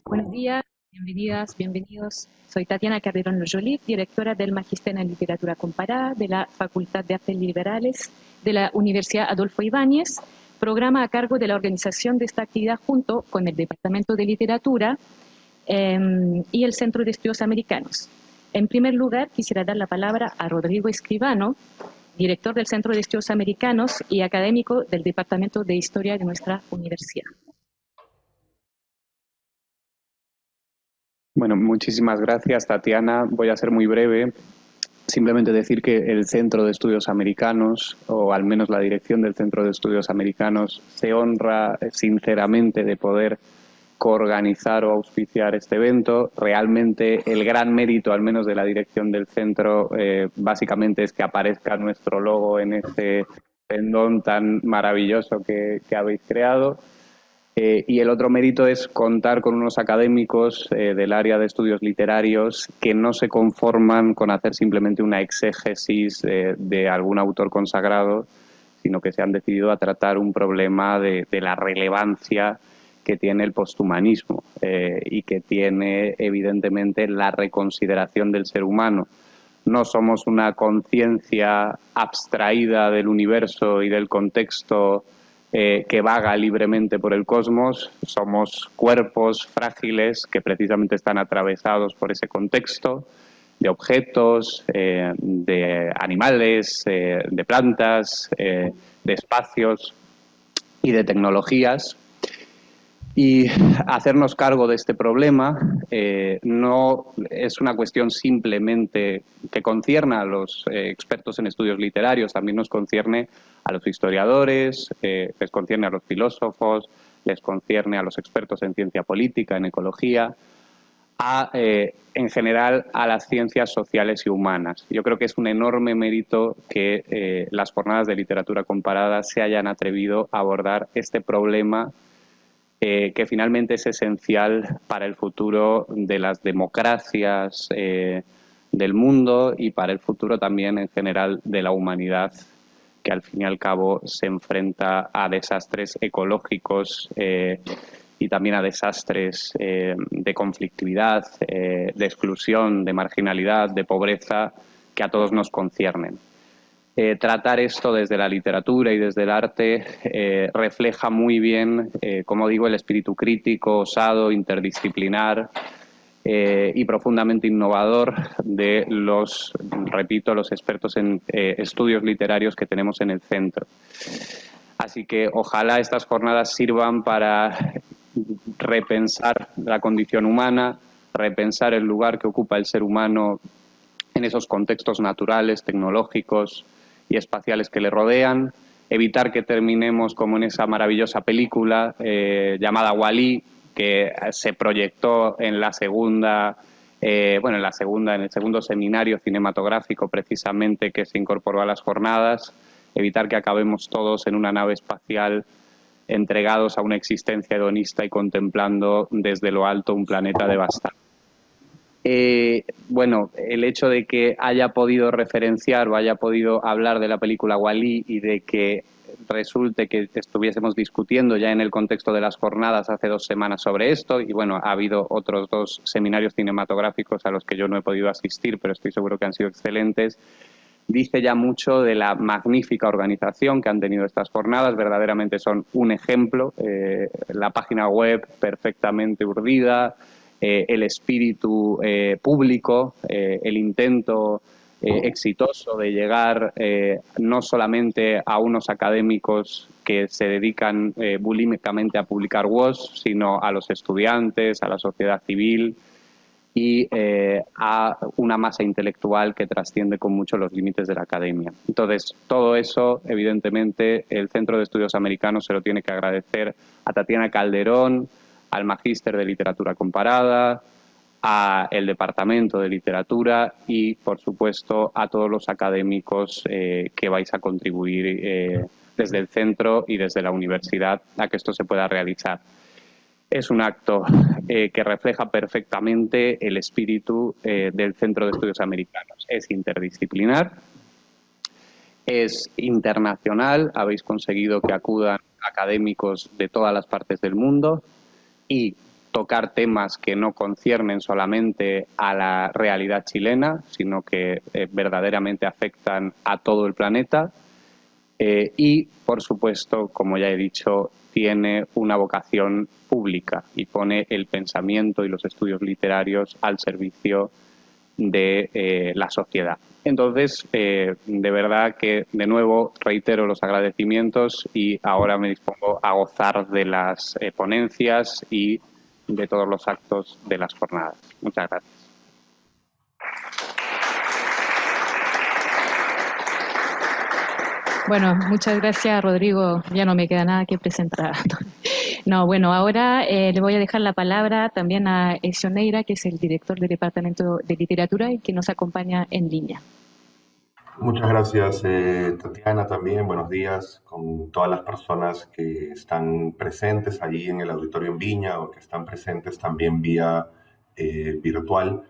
Buenos días, bienvenidas, bienvenidos. Soy Tatiana Calderón Loyolit, directora del Magíster en Literatura Comparada de la Facultad de Artes Liberales de la Universidad Adolfo Ibáñez, programa a cargo de la organización de esta actividad junto con el Departamento de Literatura y el Centro de Estudios Americanos. En primer lugar, quisiera dar la palabra a Rodrigo Escribano, director del Centro de Estudios Americanos y académico del Departamento de Historia de nuestra universidad. Bueno, muchísimas gracias, Tatiana. Voy a ser muy breve. Simplemente decir que el Centro de Estudios Americanos, o al menos la dirección del Centro de Estudios Americanos, se honra sinceramente de poder coorganizar o auspiciar este evento. Realmente el gran mérito, al menos de la dirección del centro, básicamente es que aparezca nuestro logo en este pendón tan maravilloso que habéis creado. Y el otro mérito es contar con unos académicos del área de estudios literarios que no se conforman con hacer simplemente una exégesis de algún autor consagrado, sino que se han decidido a tratar un problema de la relevancia que tiene el posthumanismo y que tiene evidentemente la reconsideración del ser humano. No somos una conciencia abstraída del universo y del contexto que vaga libremente por el cosmos, somos cuerpos frágiles que precisamente están atravesados por ese contexto de objetos, de animales, de plantas, de espacios y de tecnologías. Y hacernos cargo de este problema no es una cuestión simplemente que concierne a los expertos en estudios literarios, también nos concierne a los historiadores, les concierne a los filósofos, les concierne a los expertos en ciencia política, en ecología, en general a las ciencias sociales y humanas. Yo creo que es un enorme mérito que las jornadas de literatura comparada se hayan atrevido a abordar este problema que finalmente es esencial para el futuro de las democracias del mundo y para el futuro también en general de la humanidad, que al fin y al cabo se enfrenta a desastres ecológicos y también a desastres de conflictividad, de exclusión, de marginalidad, de pobreza, que a todos nos conciernen. Tratar esto desde la literatura y desde el arte refleja muy bien, como digo, el espíritu crítico, osado, interdisciplinar y profundamente innovador de los, repito, los expertos en estudios literarios que tenemos en el centro. Así que ojalá estas jornadas sirvan para repensar la condición humana, repensar el lugar que ocupa el ser humano en esos contextos naturales, tecnológicos y espaciales que le rodean, evitar que terminemos como en esa maravillosa película llamada Wall-E, que se proyectó en la segunda, en el segundo seminario cinematográfico precisamente que se incorporó a las jornadas, evitar que acabemos todos en una nave espacial entregados a una existencia hedonista y contemplando desde lo alto un planeta devastado. Bueno, el hecho de que haya podido referenciar o haya podido hablar de la película Wall-E y de que resulte que estuviésemos discutiendo ya en el contexto de las jornadas hace 2 semanas sobre esto, y bueno, ha habido otros 2 seminarios cinematográficos a los que yo no he podido asistir, pero estoy seguro que han sido excelentes, dice ya mucho de la magnífica organización que han tenido estas jornadas. Verdaderamente son un ejemplo, la página web perfectamente urdida, el espíritu público, el intento exitoso de llegar no solamente a unos académicos que se dedican bulímicamente a publicar WOS, sino a los estudiantes, a la sociedad civil y a una masa intelectual que trasciende con mucho los límites de la academia. Entonces, todo eso, evidentemente, el Centro de Estudios Americanos se lo tiene que agradecer a Tatiana Calderón, al Magíster de Literatura Comparada, al Departamento de Literatura y, por supuesto, a todos los académicos que vais a contribuir desde el centro y desde la universidad a que esto se pueda realizar. Es un acto que refleja perfectamente el espíritu del Centro de Estudios Americanos. Es interdisciplinar, es internacional, habéis conseguido que acudan académicos de todas las partes del mundo y tocar temas que no conciernen solamente a la realidad chilena, sino que verdaderamente afectan a todo el planeta. Y, por supuesto, como ya he dicho, tiene una vocación pública y pone el pensamiento y los estudios literarios al servicio de la sociedad. Entonces, de verdad que, de nuevo, reitero los agradecimientos y ahora me dispongo a gozar de las ponencias y de todos los actos de las jornadas. Muchas gracias. Bueno, muchas gracias, Rodrigo. Ya no me queda nada que presentar. No, bueno, ahora le voy a dejar la palabra también a Ezio Neira, que es el director del Departamento de Literatura y que nos acompaña en línea. Muchas gracias, Tatiana, también. Buenos días con todas las personas que están presentes allí en el auditorio en Viña o que están presentes también vía virtual.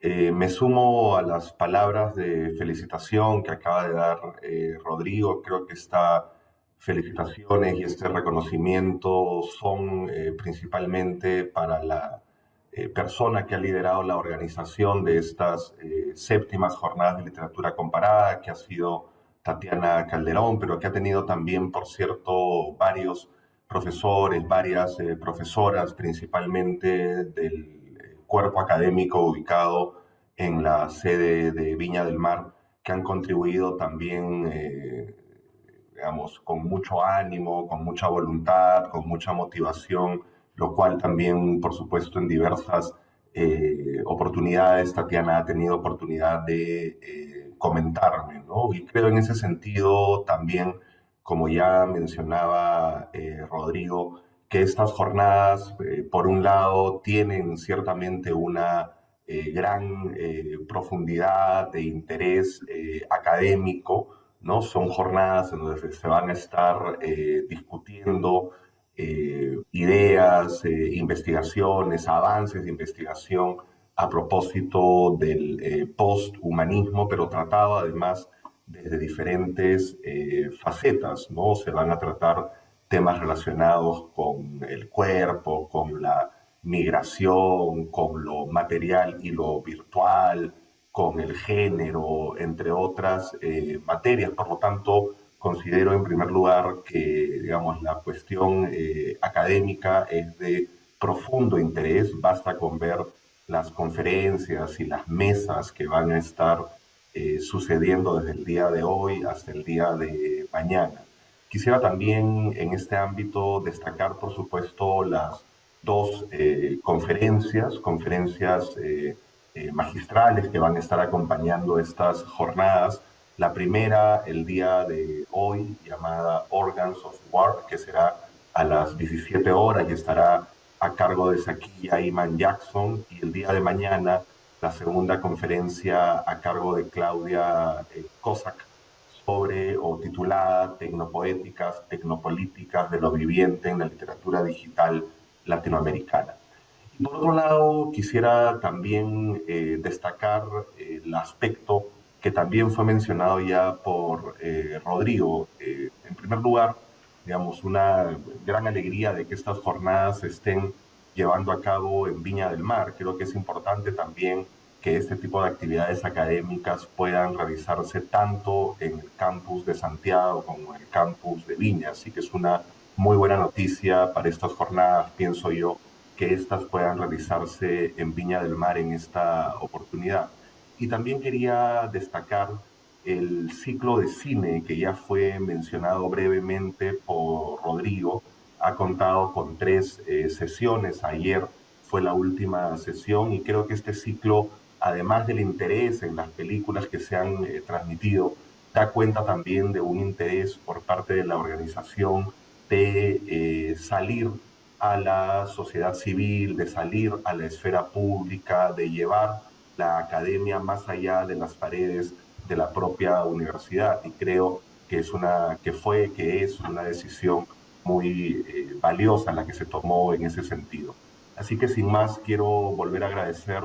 Me sumo a las palabras de felicitación que acaba de dar Rodrigo. Creo que estas felicitaciones y este reconocimiento son principalmente para la persona que ha liderado la organización de estas séptimas jornadas de literatura comparada, que ha sido Tatiana Calderón, pero que ha tenido también, por cierto, varios profesores, varias profesoras, principalmente del cuerpo académico ubicado en la sede de Viña del Mar, que han contribuido también, digamos, con mucho ánimo, con mucha voluntad, con mucha motivación, lo cual también, por supuesto, en diversas oportunidades, Tatiana ha tenido oportunidad de comentarme, ¿no? Y creo en ese sentido también, como ya mencionaba Rodrigo, que estas jornadas, por un lado, tienen ciertamente una gran profundidad de interés académico, ¿no? Son jornadas en donde se van a estar discutiendo ideas, investigaciones, avances de investigación a propósito del posthumanismo, pero tratado además desde diferentes facetas, ¿no? Se van a tratar temas relacionados con el cuerpo, con la migración, con lo material y lo virtual, con el género, entre otras materias. Por lo tanto, considero en primer lugar que, digamos, la cuestión académica es de profundo interés. Basta con ver las conferencias y las mesas que van a estar sucediendo desde el día de hoy hasta el día de mañana. Quisiera también en este ámbito destacar, por supuesto, las dos conferencias magistrales que van a estar acompañando estas jornadas. La primera, el día de hoy, llamada Organs of War, que será a las 17 horas y estará a cargo de Zakiya Iman Jackson. Y el día de mañana, la segunda conferencia a cargo de Claudia Cossack, sobre o titulada Tecnopoéticas, Tecnopolíticas de lo viviente en la literatura digital latinoamericana. Y por otro lado, quisiera también destacar el aspecto que también fue mencionado ya por Rodrigo. En primer lugar, digamos, una gran alegría de que estas jornadas se estén llevando a cabo en Viña del Mar. Creo que es importante también que este tipo de actividades académicas puedan realizarse tanto en el campus de Santiago como en el campus de Viña. Así que es una muy buena noticia para estas jornadas, pienso yo, que estas puedan realizarse en Viña del Mar en esta oportunidad. Y también quería destacar el ciclo de cine que ya fue mencionado brevemente por Rodrigo. Ha contado con 3 sesiones. Ayer fue la última sesión y creo que este ciclo, además del interés en las películas que se han transmitido, da cuenta también de un interés por parte de la organización de salir a la sociedad civil, de salir a la esfera pública, de llevar la academia más allá de las paredes de la propia universidad. Y creo que es una decisión muy valiosa la que se tomó en ese sentido. Así que sin más quiero volver a agradecer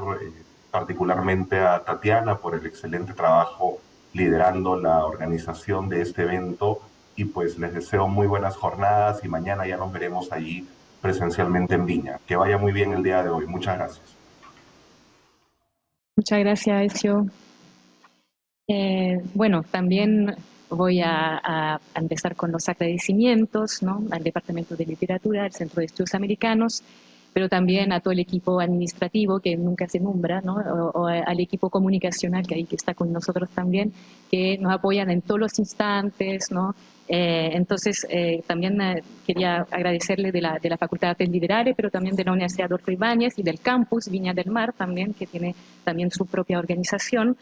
particularmente a Tatiana por el excelente trabajo liderando la organización de este evento y pues les deseo muy buenas jornadas y mañana ya nos veremos allí presencialmente en Viña. Que vaya muy bien el día de hoy. Muchas gracias. Muchas gracias, Ezio. Bueno, también voy a empezar con los agradecimientos, ¿no?, al Departamento de Literatura, al Centro de Estudios Americanos, pero también a todo el equipo administrativo que nunca se nombra, ¿no?, o al equipo comunicacional que está con nosotros también, que nos apoyan en todos los instantes, ¿no? Entonces, también quería agradecerle de la Facultad de Artes Liberales, pero también de la Universidad Adolfo Ibáñez y del campus Viña del Mar también, que tiene también su propia organización.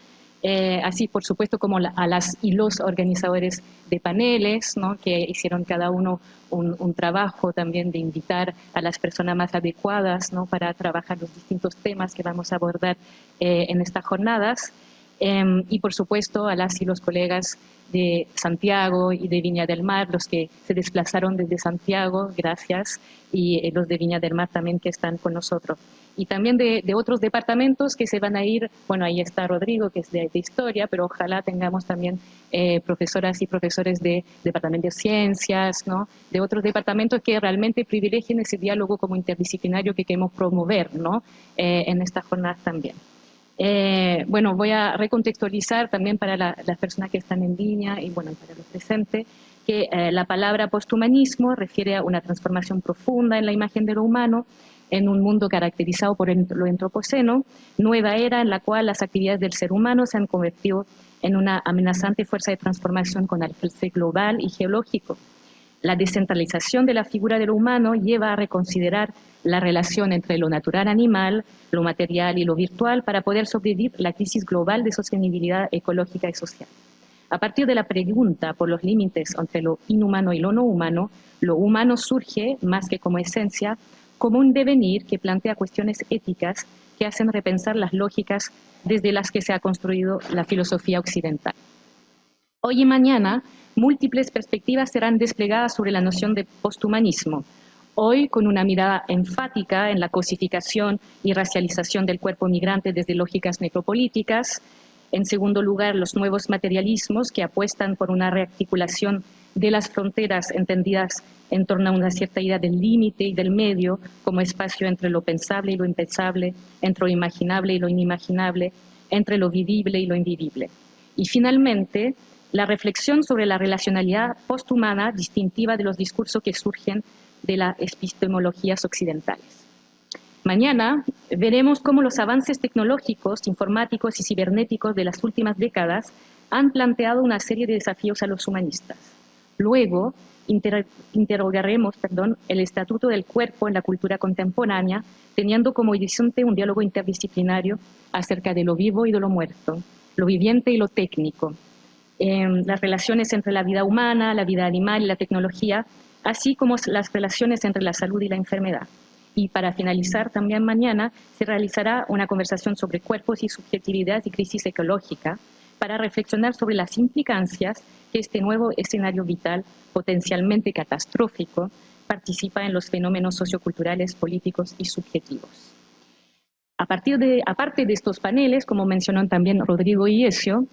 Así, por supuesto, como a las y los organizadores de paneles, ¿no?, que hicieron cada uno un trabajo también de invitar a las personas más adecuadas, ¿no?, para trabajar los distintos temas que vamos a abordar en estas jornadas. Y, por supuesto, a las y los colegas de Santiago y de Viña del Mar, los que se desplazaron desde Santiago, gracias, y los de Viña del Mar también que están con nosotros. Y también de otros departamentos que se van a ir, bueno, ahí está Rodrigo, que es de Historia, pero ojalá tengamos también profesoras y profesores de Departamento de Ciencias, ¿no?, de otros departamentos que realmente privilegien ese diálogo como interdisciplinario que queremos promover, ¿no?, en estas jornadas también. Bueno, voy a recontextualizar también para las personas que están en línea y bueno, para los presentes, que la palabra posthumanismo refiere a una transformación profunda en la imagen de lo humano en un mundo caracterizado por lo antropoceno, nueva era en la cual las actividades del ser humano se han convertido en una amenazante fuerza de transformación con alcance global y geológico. La descentralización de la figura de lo humano lleva a reconsiderar la relación entre lo natural animal, lo material y lo virtual para poder sobrevivir la crisis global de sostenibilidad ecológica y social. A partir de la pregunta por los límites entre lo inhumano y lo no humano, lo humano surge, más que como esencia, como un devenir que plantea cuestiones éticas que hacen repensar las lógicas desde las que se ha construido la filosofía occidental. Hoy y mañana, múltiples perspectivas serán desplegadas sobre la noción de posthumanismo. Hoy, con una mirada enfática en la cosificación y racialización del cuerpo migrante desde lógicas necropolíticas. En segundo lugar, los nuevos materialismos que apuestan por una rearticulación de las fronteras entendidas en torno a una cierta idea del límite y del medio como espacio entre lo pensable y lo impensable, entre lo imaginable y lo inimaginable, entre lo vivible y lo invivible. Y finalmente, la reflexión sobre la relacionalidad posthumana distintiva de los discursos que surgen de las epistemologías occidentales. Mañana veremos cómo los avances tecnológicos, informáticos y cibernéticos de las últimas décadas han planteado una serie de desafíos a los humanistas. Luego interrogaremos el estatuto del cuerpo en la cultura contemporánea, teniendo como horizonte un diálogo interdisciplinario acerca de lo vivo y de lo muerto, lo viviente y lo técnico, las relaciones entre la vida humana, la vida animal y la tecnología, así como las relaciones entre la salud y la enfermedad. Y para finalizar, también mañana se realizará una conversación sobre cuerpos y subjetividad y crisis ecológica para reflexionar sobre las implicancias que este nuevo escenario vital, potencialmente catastrófico, participa en los fenómenos socioculturales, políticos y subjetivos. Aparte de estos paneles, como mencionó también Rodrigo y Ezio,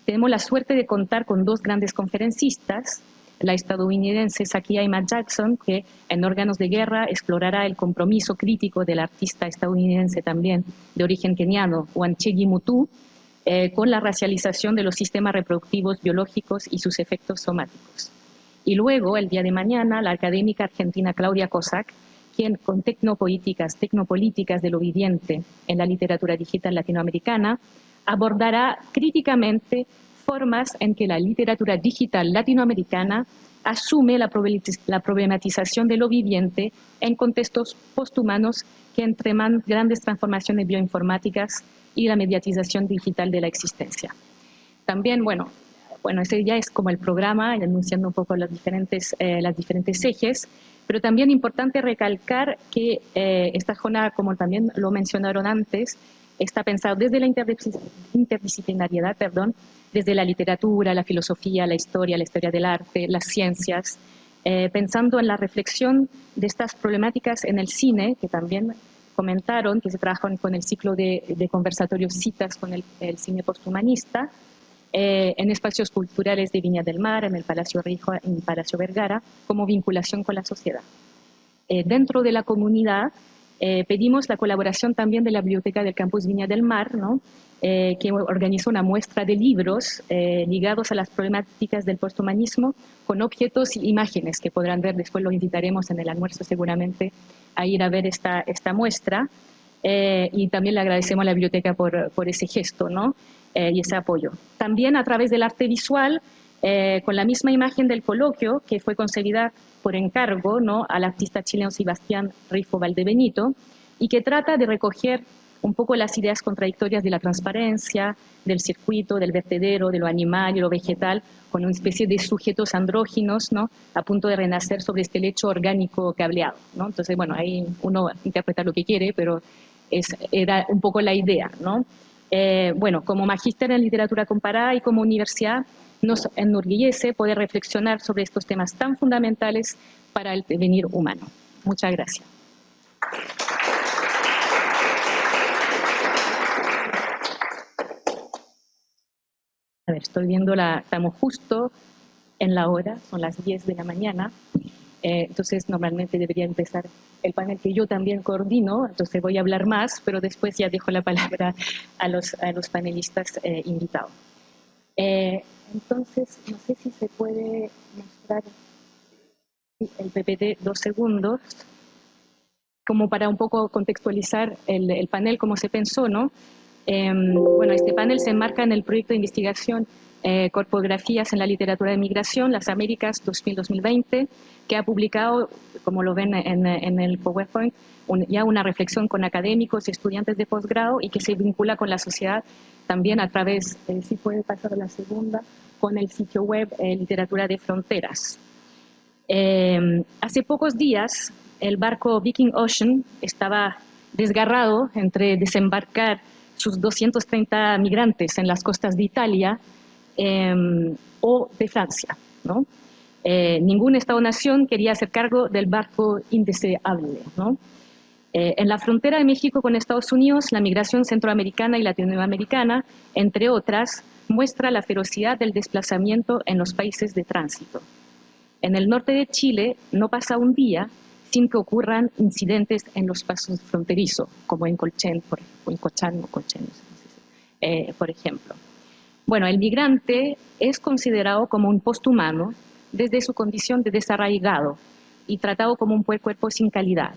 tenemos la suerte de contar con dos grandes conferencistas, la estadounidense Zakiya Ahmad-Jackson, que en Órganos de Guerra explorará el compromiso crítico del artista estadounidense también de origen keniano, Wanchegi Mutu, con la racialización de los sistemas reproductivos biológicos y sus efectos somáticos. Y luego, el día de mañana, la académica argentina Claudia Cossack, quien con tecnopolíticas de lo viviente en la literatura digital latinoamericana, abordará críticamente formas en que la literatura digital latinoamericana asume la problematización de lo viviente en contextos posthumanos que entreman grandes transformaciones bioinformáticas y la mediatización digital de la existencia. También, bueno, ese ya es como el programa, anunciando un poco las diferentes ejes, pero también importante recalcar que esta jornada, como también lo mencionaron antes, está pensado desde la interdisciplinariedad, desde la literatura, la filosofía, la historia del arte, las ciencias, pensando en la reflexión de estas problemáticas en el cine, que también comentaron, que se trabajan con el ciclo de conversatorios citas con el cine posthumanista, en espacios culturales de Viña del Mar, en el Palacio Rijo, en el Palacio Vergara, como vinculación con la sociedad. dentro de la comunidad, pedimos la colaboración también de la Biblioteca del Campus Viña del Mar, ¿no? Que organizó una muestra de libros ligados a las problemáticas del posthumanismo con objetos y imágenes que podrán ver, después los invitaremos en el almuerzo seguramente a ir a ver esta muestra. Y también le agradecemos a la biblioteca por ese gesto, ¿no? Y ese apoyo. También a través del arte visual, con la misma imagen del coloquio, que fue concebida por encargo, ¿no?, al artista chileno Sebastián Rifo Valdebenito, y que trata de recoger un poco las ideas contradictorias de la transparencia, del circuito, del vertedero, de lo animal y lo vegetal, con una especie de sujetos andróginos, ¿no?, a punto de renacer sobre este lecho orgánico cableado, ¿no? Entonces, bueno, ahí uno interpreta lo que quiere, pero era un poco la idea, ¿no? Bueno, como magíster en literatura comparada y como universidad, nos enorgullece poder reflexionar sobre estos temas tan fundamentales para el devenir humano. Muchas gracias. A ver, estoy viendo estamos justo en la hora, son las 10 de la mañana, entonces normalmente debería empezar el panel que yo también coordino, entonces voy a hablar más, pero después ya dejo la palabra a los panelistas invitados. Entonces, no sé si se puede mostrar el PPT 2 segundos, como para un poco contextualizar el panel, cómo se pensó, ¿no? Bueno, este panel se enmarca en el proyecto de investigación Corpografías en la literatura de migración, las Américas 2000-2020, que ha publicado, como lo ven en el PowerPoint, ya una reflexión con académicos y estudiantes de posgrado y que se vincula con la sociedad también a través, si puede pasar a la segunda, con el sitio web Literatura de Fronteras. Hace pocos días el barco Viking Ocean estaba desgarrado entre desembarcar sus 230 migrantes en las costas de Italia o de Francia, ¿no? Ningún Estado-nación quería hacer cargo del barco indeseable, ¿no? En la frontera de México con Estados Unidos, la migración centroamericana y latinoamericana, entre otras, muestra la ferocidad del desplazamiento en los países de tránsito. En el norte de Chile no pasa un día sin que ocurran incidentes en los pasos fronterizos, como en Colchán, por ejemplo. Bueno, el migrante es considerado como un posthumano desde su condición de desarraigado y tratado como un cuerpo sin calidad.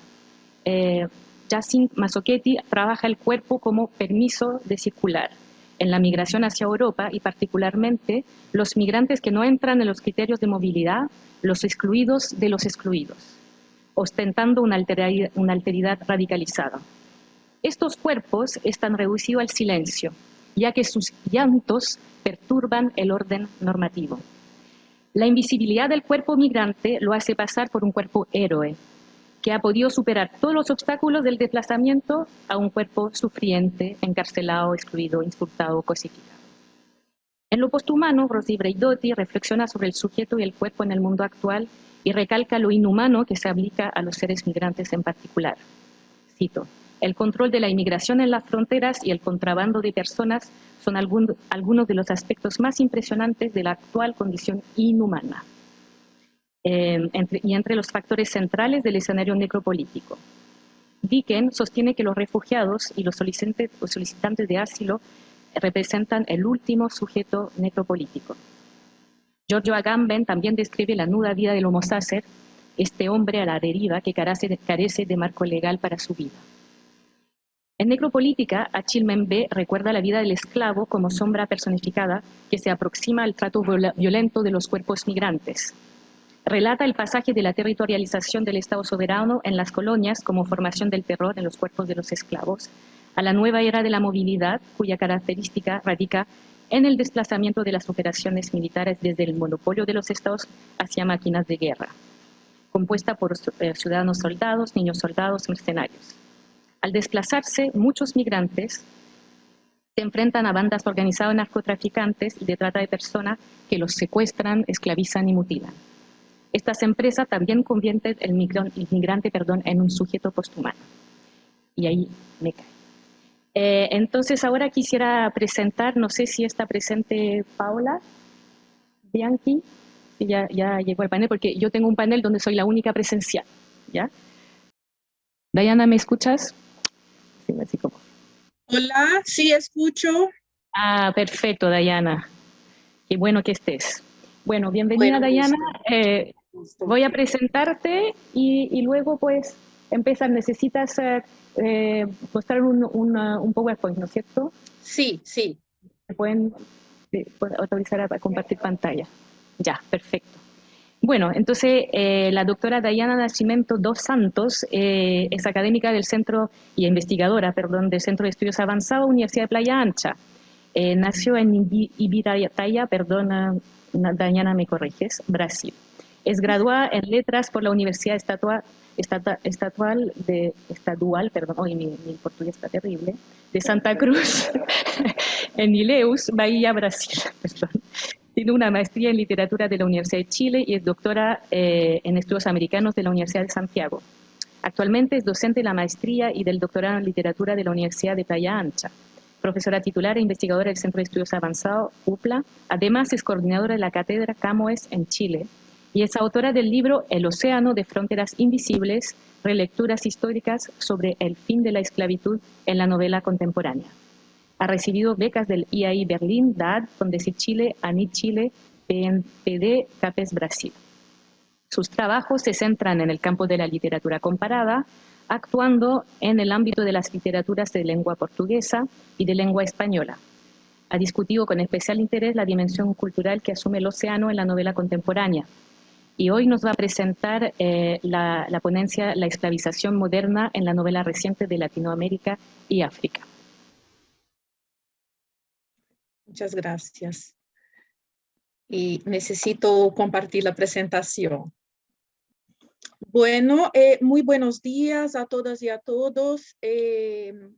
Jacint Mazzochetti trabaja el cuerpo como permiso de circular en la migración hacia Europa y particularmente los migrantes que no entran en los criterios de movilidad, los excluidos de los excluidos, ostentando una alteridad radicalizada. Estos cuerpos están reducidos al silencio, ya que sus llantos perturban el orden normativo. La invisibilidad del cuerpo migrante lo hace pasar por un cuerpo héroe, que ha podido superar todos los obstáculos del desplazamiento a un cuerpo sufriente, encarcelado, excluido, insultado, cosificado. En lo posthumano, Rosy Braidotti reflexiona sobre el sujeto y el cuerpo en el mundo actual y recalca lo inhumano que se aplica a los seres migrantes en particular. Cito: el control de la inmigración en las fronteras y el contrabando de personas son algunos de los aspectos más impresionantes de la actual condición inhumana. Entre los factores centrales del escenario necropolítico. Dicken sostiene que los refugiados y los solicitantes de asilo representan el último sujeto necropolítico. Giorgio Agamben también describe la nuda vida del Homo sacer, este hombre a la deriva que carece de marco legal para su vida. En Necropolítica, Achille Mbembe recuerda la vida del esclavo como sombra personificada que se aproxima al trato violento de los cuerpos migrantes. Relata el pasaje de la territorialización del Estado soberano en las colonias como formación del terror en los cuerpos de los esclavos, a la nueva era de la movilidad, cuya característica radica en el desplazamiento de las operaciones militares desde el monopolio de los estados hacia máquinas de guerra, compuesta por ciudadanos soldados, niños soldados, mercenarios. Al desplazarse, muchos migrantes se enfrentan a bandas organizadas de narcotraficantes y de trata de personas que los secuestran, esclavizan y mutilan. Estas empresas también convierten el migrante en un sujeto posthumano. Y ahí me cae. Entonces ahora quisiera presentar, no sé si está presente Paola Bianchi, si ya llegó al panel, porque yo tengo un panel donde soy la única presencial, ¿ya? Dayana, ¿me escuchas? Sí, así como. Hola, sí escucho. Ah, perfecto, Dayana. Qué bueno que estés. Bueno, bienvenida, Bueno, Dayana. gusto. Voy a presentarte y luego pues empezar. Necesitas mostrar un PowerPoint, ¿no es cierto? Sí, sí. ¿Me pueden autorizar a compartir pantalla? Ya, perfecto. Bueno, entonces la doctora Dayana Nascimento dos Santos es académica del Centro y investigadora, perdón, del Centro de Estudios Avanzados, Universidad de Playa Ancha. Nació en Ibirataia, perdona, Dayana, me corriges, Brasil. Es graduada en Letras por la Universidad Estadual, perdón, hoy mi portugués está terrible, de Santa Cruz, en Ilhéus, Bahía, Brasil. Perdón. Tiene una maestría en literatura de la Universidad de Chile y es doctora en estudios americanos de la Universidad de Santiago. Actualmente es docente de la maestría y del doctorado en literatura de la Universidad de Playa Ancha. Profesora titular e investigadora del Centro de Estudios Avanzados, UPLA. Además es coordinadora de la cátedra Camoes en Chile y es autora del libro El océano de fronteras invisibles, relecturas históricas sobre el fin de la esclavitud en la novela contemporánea. Ha recibido becas del IAI Berlín, DAD, Fondesit Chile, ANIT Chile, PNPD, CAPES Brasil. Sus trabajos se centran en el campo de la literatura comparada, actuando en el ámbito de las literaturas de lengua portuguesa y de lengua española. Ha discutido con especial interés la dimensión cultural que asume el océano en la novela contemporánea. Y hoy nos va a presentar la ponencia La esclavización moderna en la novela reciente de Latinoamérica y África. Muchas gracias. Y necesito compartir la presentación. Bueno, muy buenos días a todas y a todos.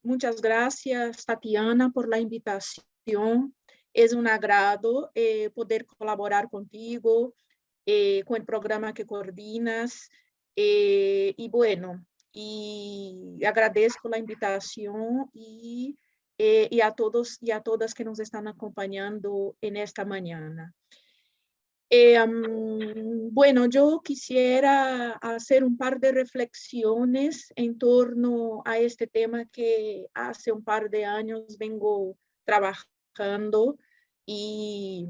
Muchas gracias, Tatiana, por la invitación. Es un agrado poder colaborar contigo, con el programa que coordinas. Y bueno, y agradezco la invitación y a todos y a todas que nos están acompañando en esta mañana. Bueno, yo quisiera hacer un par de reflexiones en torno a este tema que hace un par de años vengo trabajando y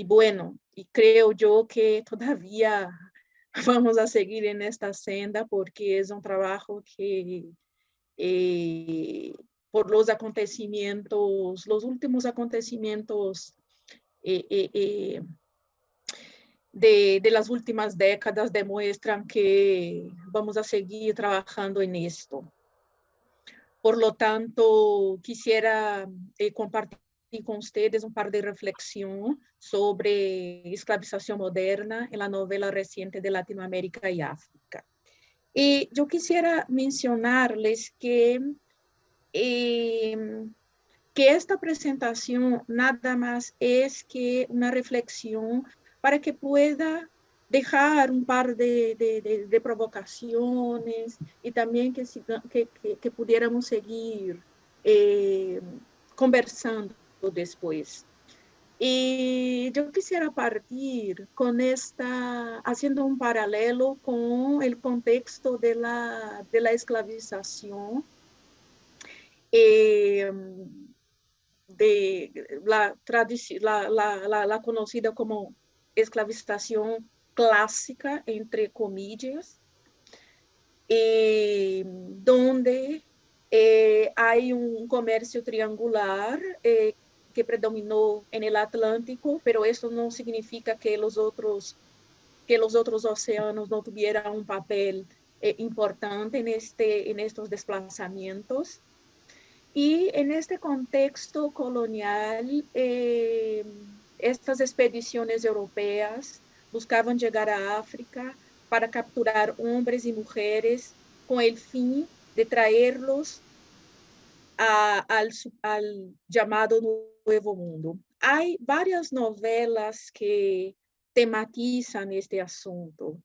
bueno, y creo yo que todavía vamos a seguir en esta senda porque es un trabajo que por los acontecimientos, los últimos acontecimientos de las últimas décadas demuestran que vamos a seguir trabajando en esto. Por lo tanto, quisiera compartir con ustedes un par de reflexión sobre esclavización moderna en la novela reciente de Latinoamérica y África. Y yo quisiera mencionarles que esta presentación nada más es que una reflexión para que pueda dejar un par de provocaciones y también que pudiéramos seguir conversando después. Y yo quisiera partir con haciendo un paralelo con el contexto de la esclavización de la conocida como esclavización clásica, entre comillas, donde hay un comercio triangular que predominó en el Atlántico, pero eso no significa que los otros océanos no tuvieran un papel importante en estos desplazamientos. Y en este contexto colonial, estas expediciones europeas buscaban llegar a África para capturar hombres y mujeres con el fin de traerlos al llamado Nuevo Mundo. Hay varias novelas que tematizan este asunto.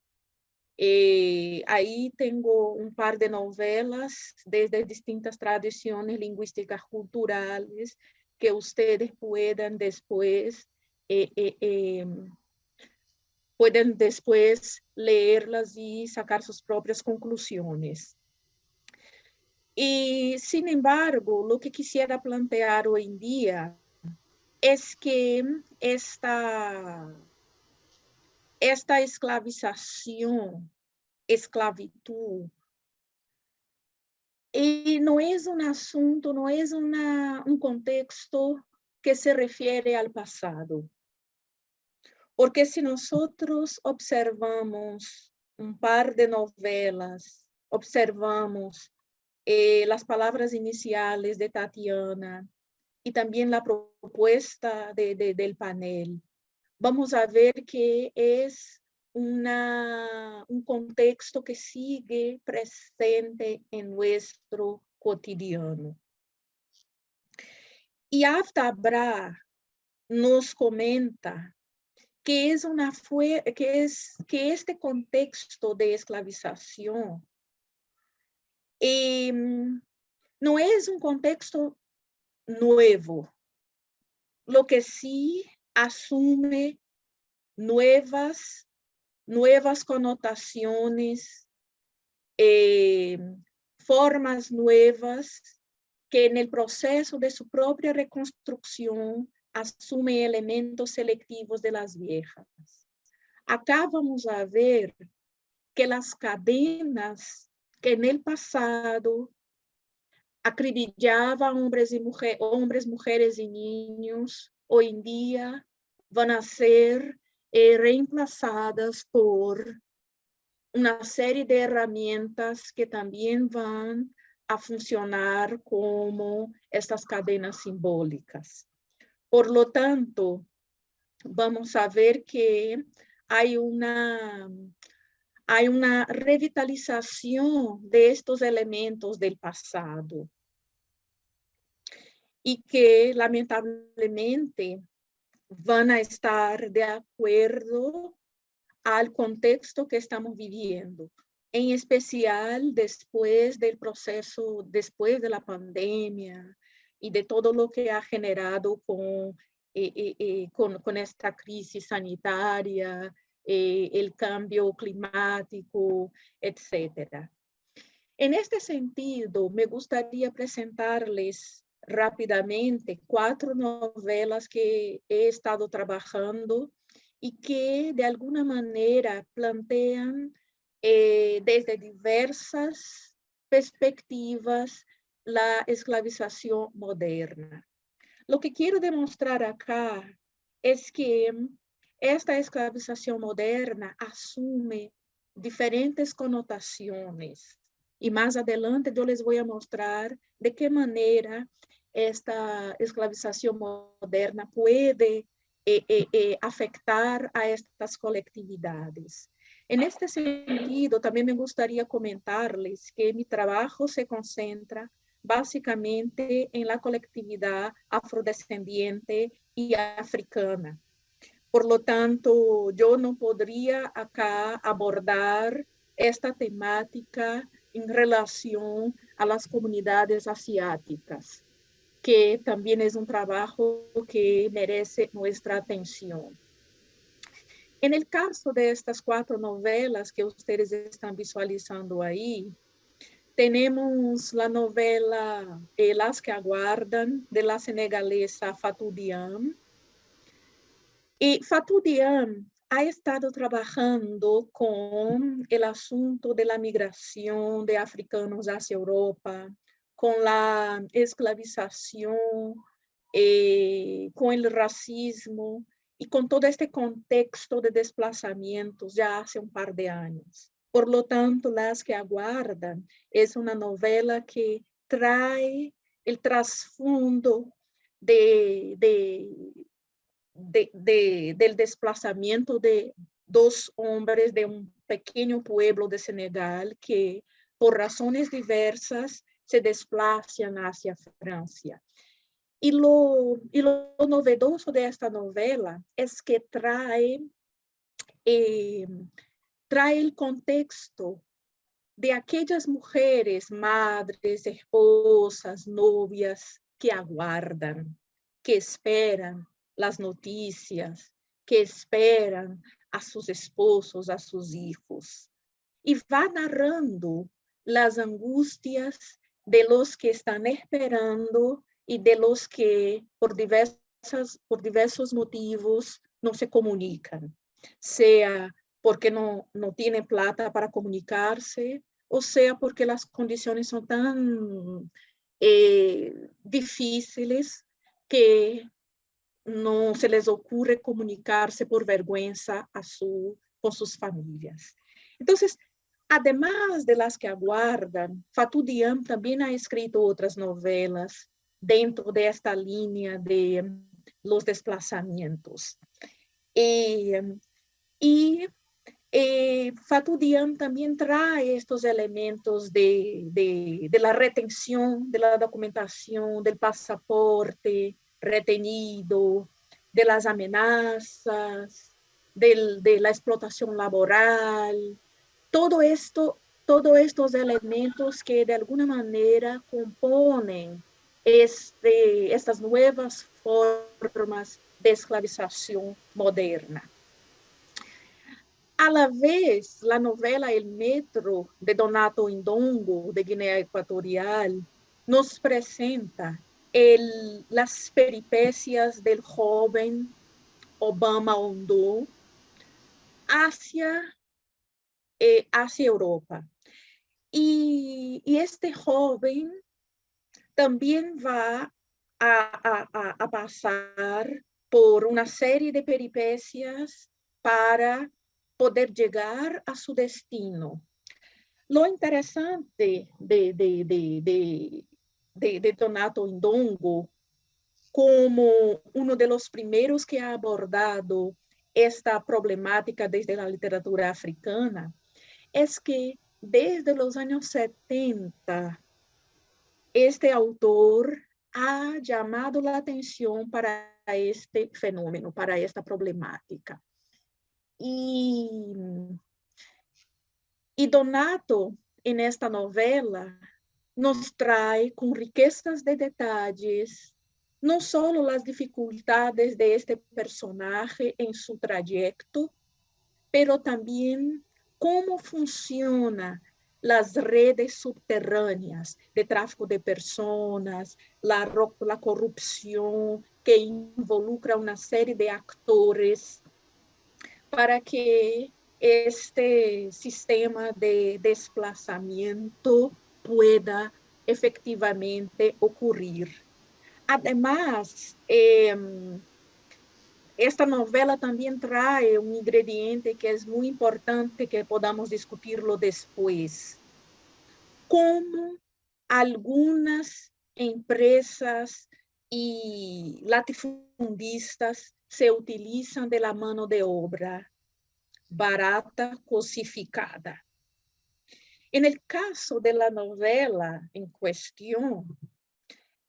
Ahí tengo un par de novelas desde distintas tradiciones lingüísticas culturales que ustedes pueden después leerlas y sacar sus propias conclusiones. Y sin embargo, lo que quisiera plantear hoy en día es que esta esclavización, esclavitud, y no es un asunto, no es un contexto que se refiere al pasado. Porque si nosotros observamos un par de novelas, observamos las palabras iniciales de Tatiana y también la propuesta del panel, vamos a ver que es un contexto que sigue presente en nuestro cotidiano. Y Afta Bra nos comenta que este contexto de esclavización no es un contexto nuevo, lo que sí asume nuevas connotaciones, formas nuevas que en el proceso de su propia reconstrucción asume elementos selectivos de las viejas. Acá vamos a ver que las cadenas que en el pasado acribillaban hombres, mujeres y niños, hoy en día van a ser reemplazadas por una serie de herramientas que también van a funcionar como estas cadenas simbólicas. Por lo tanto, vamos a ver que hay una revitalización de estos elementos del pasado y que lamentablemente van a estar de acuerdo al contexto que estamos viviendo, en especial después del proceso, después de la pandemia y de todo lo que ha generado con esta crisis sanitaria, el cambio climático, etc. En este sentido, me gustaría presentarles rápidamente 4 novelas que he estado trabajando y que de alguna manera plantean desde diversas perspectivas la esclavización moderna. Lo que quiero demostrar acá es que esta esclavización moderna asume diferentes connotaciones y más adelante yo les voy a mostrar de qué manera esta esclavización moderna puede afectar a estas colectividades. En este sentido, también me gustaría comentarles que mi trabajo se concentra básicamente en la colectividad afrodescendiente y africana. Por lo tanto, yo no podría acá abordar esta temática en relación a las comunidades asiáticas, que también es un trabajo que merece nuestra atención. En el caso de estas 4 novelas que ustedes están visualizando ahí, tenemos la novela Las que aguardan, de la senegalesa Fatou Diam. Y Fatou Diam ha estado trabajando con el asunto de la migración de africanos hacia Europa, con la esclavización, con el racismo y con todo este contexto de desplazamientos ya hace un par de años. Por lo tanto, Las que aguardan es una novela que trae el trasfondo del desplazamiento de 2 hombres de un pequeño pueblo de Senegal que por razones diversas se desplazan hacia Francia. Y lo novedoso de esta novela es que trae el contexto de aquellas mujeres, madres, esposas, novias, que aguardan, que esperan las noticias, que esperan a sus esposos, a sus hijos. Y va narrando las angustias de los que están esperando y de los que por diversos motivos no se comunican, sea porque no tienen plata para comunicarse, o sea porque las condiciones son tan difíciles que no se les ocurre comunicarse por vergüenza con sus familias. Entonces, además de las que aguardan, Fatou Diam también ha escrito otras novelas dentro de esta línea de los desplazamientos. Y Fatou Diam también trae estos elementos de la retención, de la documentación, del pasaporte retenido, de las amenazas, de la explotación laboral, todos estos elementos que de alguna manera componen estas nuevas formas de esclavización moderna. A la vez, la novela El Metro de Donato Indongo, de Guinea Ecuatorial, nos presenta las peripecias del joven Obama Ondo hacia Europa. Y este joven también va a pasar por una serie de peripecias para poder llegar a su destino. Lo interesante de Donato Indongo, como uno de los primeros que ha abordado esta problemática desde la literatura africana, es que desde los años 70, este autor ha llamado la atención para este fenómeno, para esta problemática. Y Donato, en esta novela, nos trae con riquezas de detalles no solo las dificultades de este personaje en su trayecto, pero también cómo funcionan las redes subterráneas de tráfico de personas, la corrupción que involucra una serie de actores para que este sistema de desplazamiento pueda efectivamente ocurrir. Además, esta novela también trae un ingrediente que es muy importante que podamos discutirlo después. Cómo algunas empresas y latifundistas se utilizan de la mano de obra barata, cosificada. En el caso de la novela en cuestión,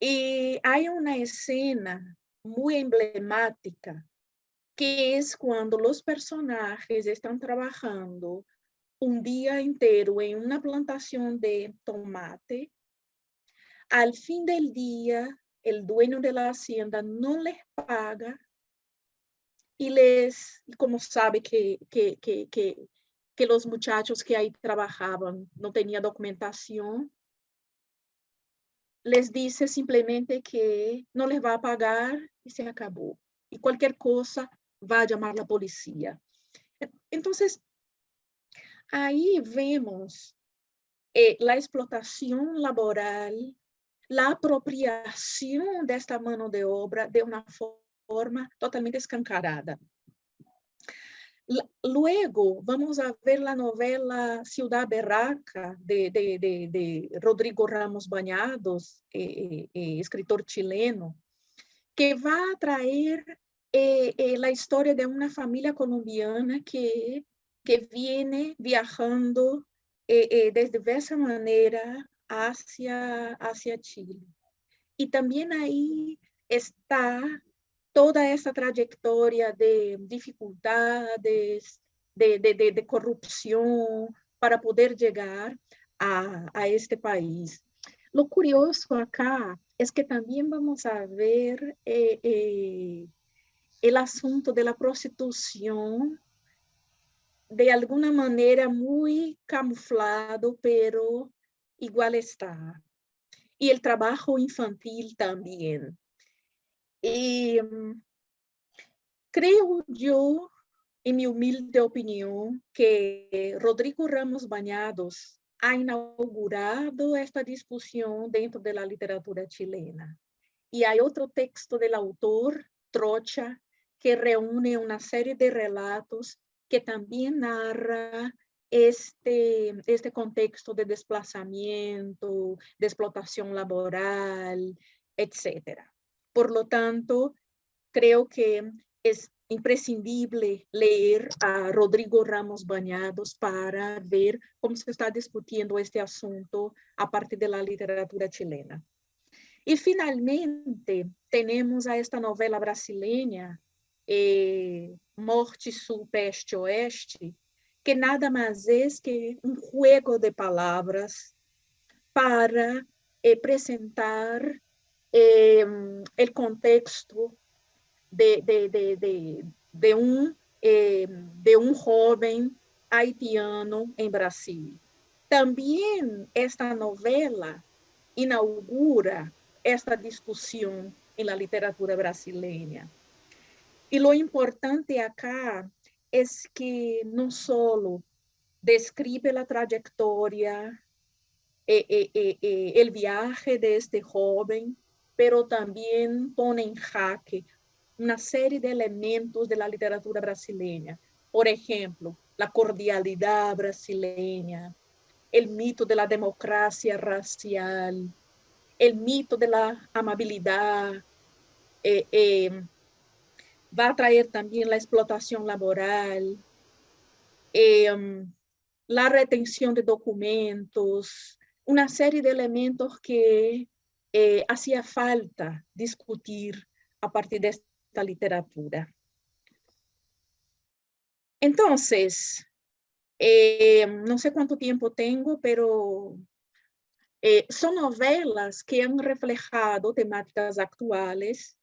hay una escena muy emblemática, que es cuando los personajes están trabajando un día entero en una plantación de tomate. Al fin del día, el dueño de la hacienda no les paga y como sabe que los muchachos que ahí trabajaban no tenían documentación, les dice simplemente que no les va a pagar y se acabó. Y cualquier cosa va a llamar a la policía. Entonces, ahí vemos la explotación laboral, la apropiación de esta mano de obra de una forma totalmente escancarada. Luego vamos a ver la novela Ciudad Berraca de Rodrigo Ramos Bañados, escritor chileno, que va a traer la historia de una familia colombiana que viene viajando de diversa manera hacia Chile. Y también ahí está toda esa trayectoria de dificultades, de corrupción para poder llegar a este país. Lo curioso acá es que también vamos a ver el asunto de la prostitución de alguna manera muy camuflado, pero igual está. y el trabajo infantil también. Y creo yo, en mi humilde opinión, que Rodrigo Ramos Bañados ha inaugurado esta discusión dentro de la literatura chilena. Y hay otro texto del autor, Trocha, que reúne una serie de relatos que también narra este contexto de desplazamiento, de explotación laboral, etc. Por lo tanto, creo que es imprescindible leer a Rodrigo Ramos Bañados para ver cómo se está discutiendo este asunto a partir de la literatura chilena. Y finalmente tenemos a esta novela brasileña, Morte Sul, Peste Oeste, que nada más es que un juego de palabras para presentar el contexto de un joven haitiano en Brasil. También esta novela inaugura esta discusión en la literatura brasileña. Y lo importante acá es que no solo describe la trayectoria, el viaje de este joven, pero también pone en jaque una serie de elementos de la literatura brasileña. Por ejemplo, la cordialidad brasileña, el mito de la democracia racial, el mito de la amabilidad, va a traer también la explotación laboral, la retención de documentos, una serie de elementos que hacía falta discutir a partir de esta literatura. Entonces, no sé cuánto tiempo tengo, pero son novelas que han reflejado temáticas actuales,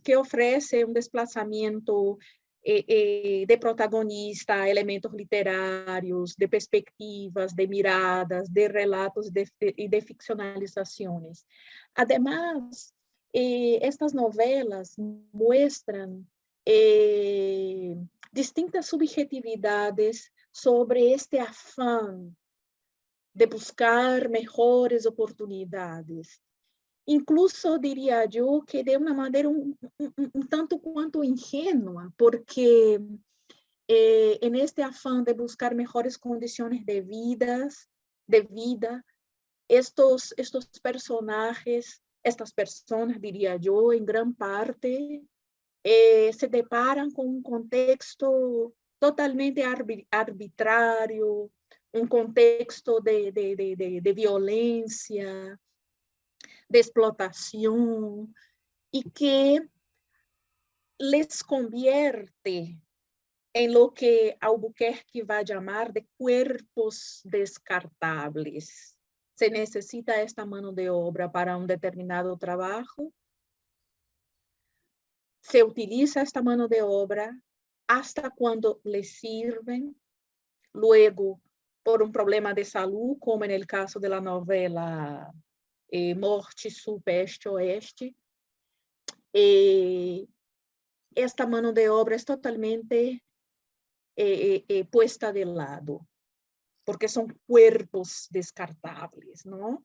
que ofrecen un desplazamiento de protagonista, elementos literários, de perspectivas, de miradas, de relatos y de ficcionalizaciones. Además, estas novelas muestran distintas subjetividades sobre este afán de buscar mejores oportunidades. Incluso diría yo que de una manera un tanto cuanto ingenua, porque en este afán de buscar mejores condiciones de vida, estos personajes, estas personas, diría yo, en gran parte, se deparan con un contexto totalmente arbitrario, un contexto de violencia, de explotación, y que les convierte en lo que Albuquerque va a llamar de cuerpos descartables. Se necesita esta mano de obra para un determinado trabajo. Se utiliza esta mano de obra hasta cuando le sirven. Luego, por un problema de salud, como en el caso de la novela Morte Sul, Peste Oeste, esta mano de obra es totalmente puesta de lado, porque son cuerpos descartables, ¿no?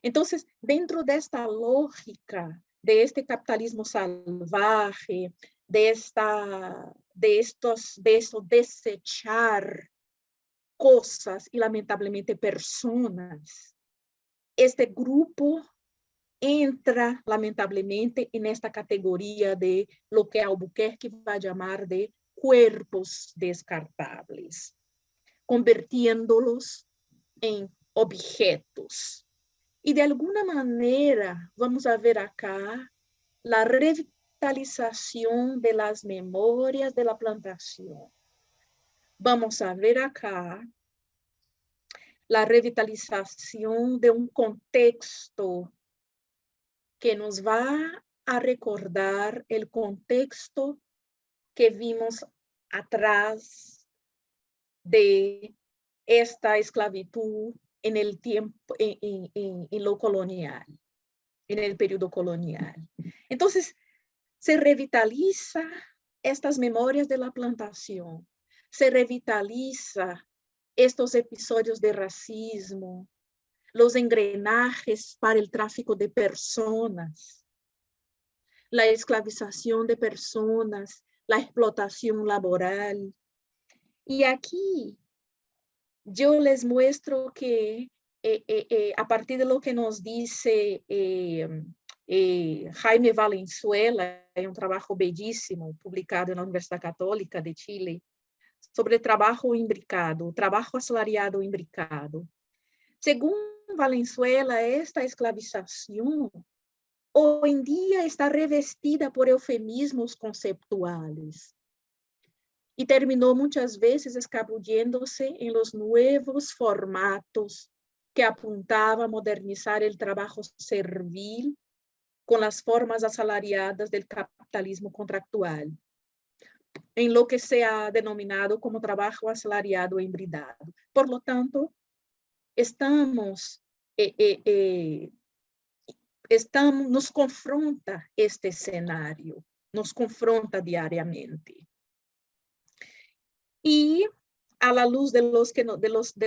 Entonces, dentro de esta lógica, de este capitalismo salvaje, de esto desechar cosas y lamentablemente personas, este grupo entra lamentablemente en esta categoría de lo que Albuquerque va a llamar de cuerpos descartables, convirtiéndolos en objetos. Y de alguna manera vamos a ver acá la revitalización de las memorias de la plantación. Vamos a ver acá la revitalización de un contexto que nos va a recordar el contexto que vimos atrás de esta esclavitud en el tiempo, en lo colonial, en el periodo colonial. Entonces, se revitaliza estas memorias de la plantación, se revitaliza estos episodios de racismo, los engranajes para el tráfico de personas, la esclavización de personas, la explotación laboral. Y aquí yo les muestro que a partir de lo que nos dice Jaime Valenzuela, en un trabajo bellísimo publicado en la Universidad Católica de Chile, sobre trabajo imbricado, trabajo asalariado imbricado. Según Valenzuela, esta esclavización hoy en día está revestida por eufemismos conceptuales y terminó muchas veces escabulléndose en los nuevos formatos que apuntaba a modernizar el trabajo servil con las formas asalariadas del capitalismo contractual, en lo que se ha denominado como trabajo asalariado e hibridado. Por lo tanto, nos confronta este escenario, nos confronta diariamente. Y a la luz de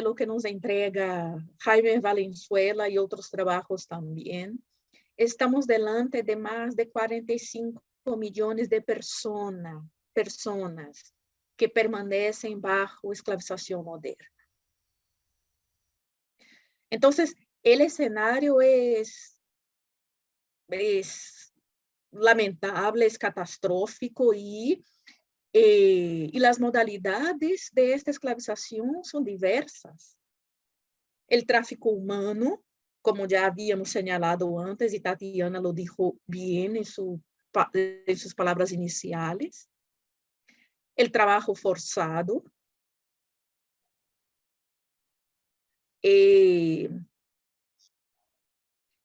lo que nos entrega Jaime Valenzuela y otros trabajos también, estamos delante de más de 45 millones de personas que permanecen bajo esclavización moderna. Entonces, el escenario es lamentable, es catastrófico y las modalidades de esta esclavización son diversas. El tráfico humano, como ya habíamos señalado antes, y Tatiana lo dijo bien en sus palabras iniciales. El trabajo forzado.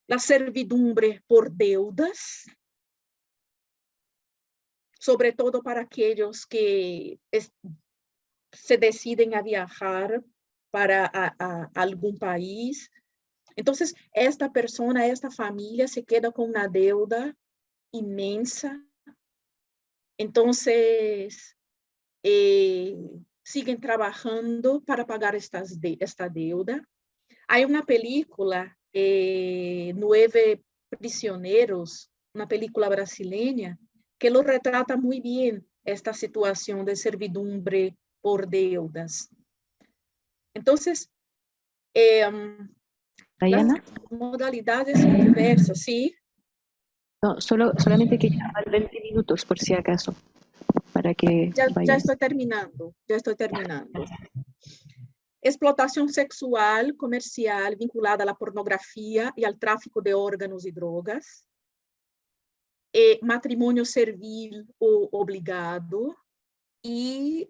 La servidumbre por deudas, sobre todo para aquellos que se deciden a viajar para algún país. Entonces, esta persona, esta familia se queda con una deuda inmensa. Entonces, siguen trabajando para pagar esta deuda. Hay una película, 9 prisioneros, una película brasileña, que lo retrata muy bien esta situación de servidumbre por deudas. Entonces, Diana, las modalidades son diversas, ¿sí? no, solamente que ya 20 minutos por si acaso, para que ya estoy terminando. Explotación sexual comercial vinculada a la pornografía y al tráfico de órganos y drogas. Matrimonio servil o obligado. Y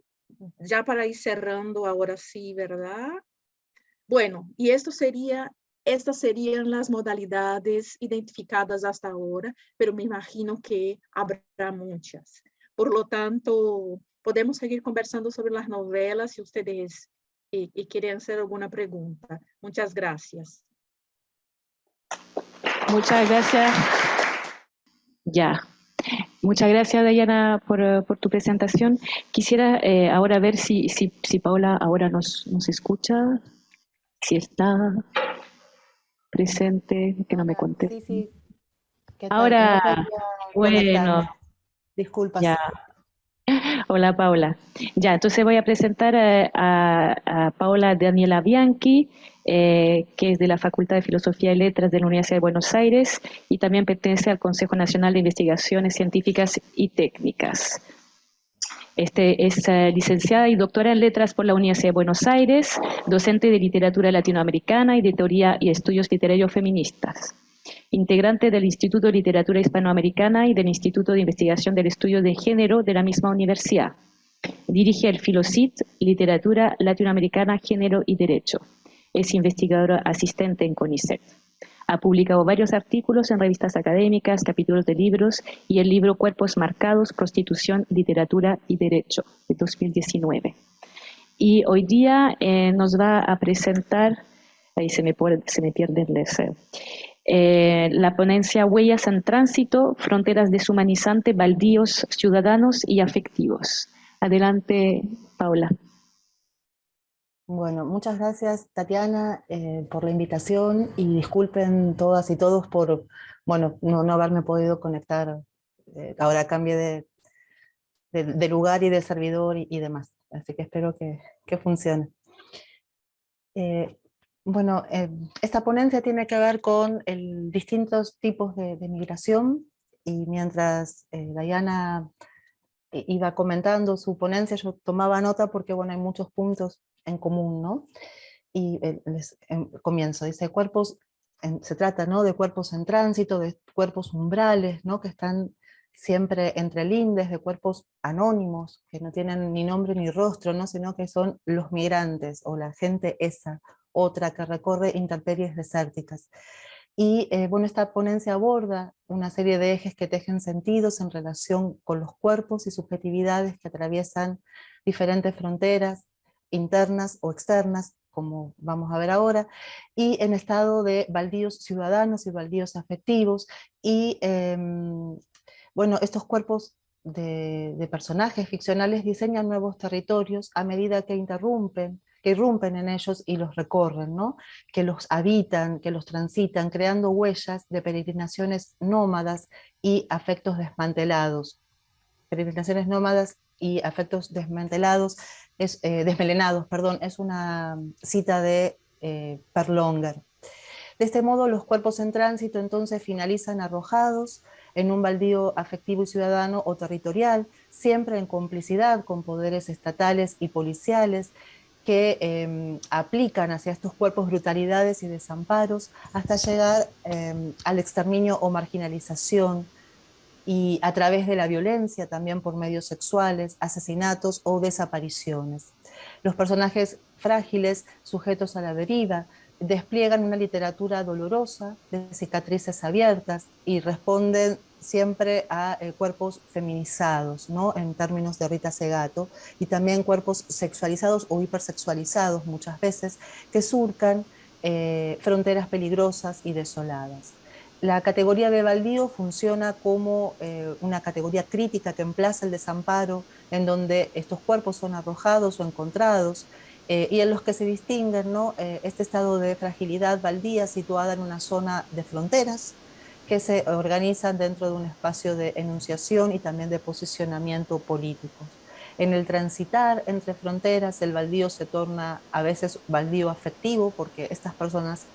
ya para ir cerrando ahora sí, ¿verdad? Bueno, y estas serían las modalidades identificadas hasta ahora, pero me imagino que habrá muchas. Por lo tanto, podemos seguir conversando sobre las novelas si ustedes quieren hacer alguna pregunta. Muchas gracias. Muchas gracias. Ya. Muchas gracias, Diana, por tu presentación. Quisiera ahora ver si Paula ahora nos escucha, si está presente, que no me conteste. Sí. ¿Qué tal? Ahora, Que no podía conectarme. Disculpas. Ya. Hola, Paula. Ya, entonces voy a presentar a Paula Daniela Bianchi, que es de la Facultad de Filosofía y Letras de la Universidad de Buenos Aires y también pertenece al Consejo Nacional de Investigaciones Científicas y Técnicas. Es licenciada y doctora en Letras por la Universidad de Buenos Aires, docente de literatura latinoamericana y de teoría y estudios literarios feministas. Integrante del Instituto de Literatura Hispanoamericana y del Instituto de Investigación del Estudio de Género de la misma universidad. Dirige el Filocit, Literatura Latinoamericana, Género y Derecho. Es investigadora asistente en CONICET. Ha publicado varios artículos en revistas académicas, capítulos de libros y el libro Cuerpos Marcados, Prostitución, Literatura y Derecho, de 2019. Y hoy día nos va a presentar ahí se me pierde el deseo. La ponencia Huellas en Tránsito, Fronteras Deshumanizantes, Baldíos, Ciudadanos y Afectivos. Adelante, Paula. Bueno, muchas gracias, Tatiana, por la invitación, y disculpen todas y todos por, bueno, no haberme podido conectar. Ahora cambié de lugar y de servidor y demás, así que espero que funcione. Bueno, esta ponencia tiene que ver con distintos tipos de migración, y mientras Diana iba comentando su ponencia, yo tomaba nota porque, bueno, hay muchos puntos en común, ¿no? Y comienzo, dice, se trata, ¿no?, de cuerpos en tránsito, de cuerpos umbrales, ¿no?, que están siempre entre lindes, de cuerpos anónimos, que no tienen ni nombre ni rostro, ¿no?, sino que son los migrantes, o la gente esa, otra que recorre intemperies desérticas. Y bueno, esta ponencia aborda una serie de ejes que tejen sentidos en relación con los cuerpos y subjetividades que atraviesan diferentes fronteras, internas o externas, como vamos a ver ahora, y en estado de baldíos ciudadanos y baldíos afectivos. Y bueno, estos cuerpos de personajes ficcionales diseñan nuevos territorios a medida que irrumpen en ellos y los recorren, ¿no?, que los habitan, que los transitan, creando huellas de peregrinaciones nómadas y afectos desmantelados. Peregrinaciones nómadas y afectos desmantelados, desmelenados, perdón, es una cita de Perlonger. De este modo, los cuerpos en tránsito entonces finalizan arrojados en un baldío afectivo y ciudadano o territorial, siempre en complicidad con poderes estatales y policiales, que aplican hacia estos cuerpos brutalidades y desamparos hasta llegar al exterminio o marginalización, y a través de la violencia, también por medios sexuales, asesinatos o desapariciones. Los personajes frágiles, sujetos a la deriva, despliegan una literatura dolorosa, de cicatrices abiertas, y responden siempre a cuerpos feminizados, ¿no?, en términos de Rita Segato, y también cuerpos sexualizados o hipersexualizados muchas veces, que surcan fronteras peligrosas y desoladas. La categoría de baldío funciona como una categoría crítica que emplaza el desamparo, en donde estos cuerpos son arrojados o encontrados, y en los que se distinguen, ¿no?, este estado de fragilidad baldía situada en una zona de fronteras, que se organizan dentro de un espacio de enunciación y también de posicionamiento político. En el transitar entre fronteras, el baldío se torna a veces baldío afectivo, porque estas personas